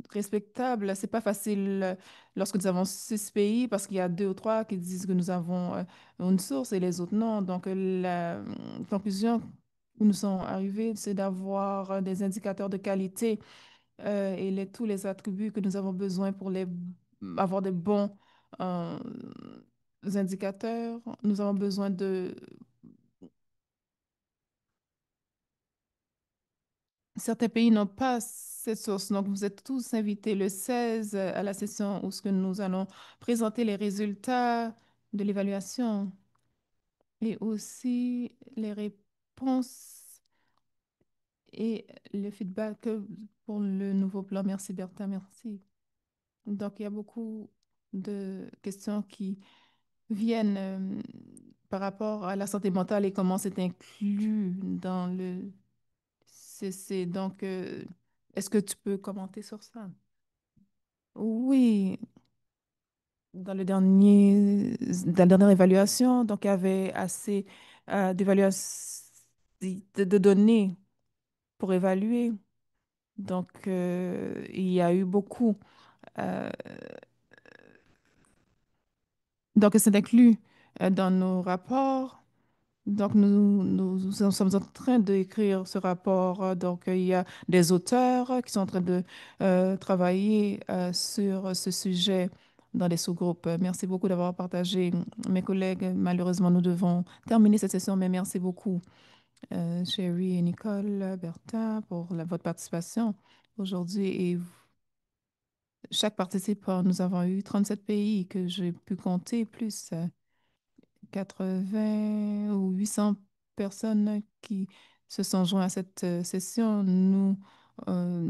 respectables, c'est pas facile lorsque nous avons 6 pays parce qu'il y a 2 ou 3 qui disent que nous avons une source et les autres non. Donc, la conclusion où nous sommes arrivés, c'est d'avoir des indicateurs de qualité et tous les attributs que nous avons besoin pour avoir des bons euh, indicateurs. Nous avons besoin de... Certains pays n'ont pas cette source, donc vous êtes tous invités le 16 à la session où ce que nous allons présenter les résultats de l'évaluation. et aussi les réponses et le feedback pour le nouveau plan. Merci Bertha, merci. Donc, il y a beaucoup de questions qui viennent par rapport à la santé mentale et comment c'est inclus dans le CC. Donc, est-ce que tu peux commenter sur ça? Oui, dans la dernière évaluation, donc il y avait assez d'évaluation de données pour évaluer. Donc, il y a eu beaucoup. euh, donc, c'est inclus dans nos rapports. Donc, nous sommes en train d'écrire ce rapport. Donc, il y a des auteurs qui sont en train de travailler sur ce sujet dans les sous-groupes. Merci beaucoup d'avoir partagé, mes collègues. Malheureusement, nous devons terminer cette session, mais merci beaucoup, Sherry et Nicole, Bertha, pour votre participation aujourd'hui. Et chaque participant, nous avons eu 37 pays que j'ai pu compter, plus 80 ou 800 personnes qui se sont joints à cette session. Nous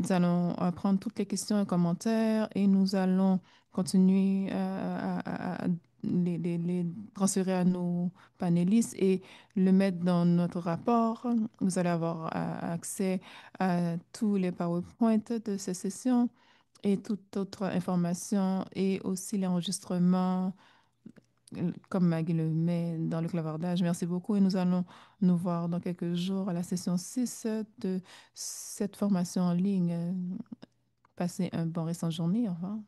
allons prendre toutes les questions et commentaires et nous allons continuer à les transférer à nos panélistes et le mettre dans notre rapport. Vous allez avoir accès à tous les PowerPoint de ces sessions et toute autre information et aussi l'enregistrement comme Maggie le met dans le clavardage. Merci beaucoup et nous allons nous voir dans quelques jours à la session 6 de cette formation en ligne. Passez un bon restant de journée. Au revoir.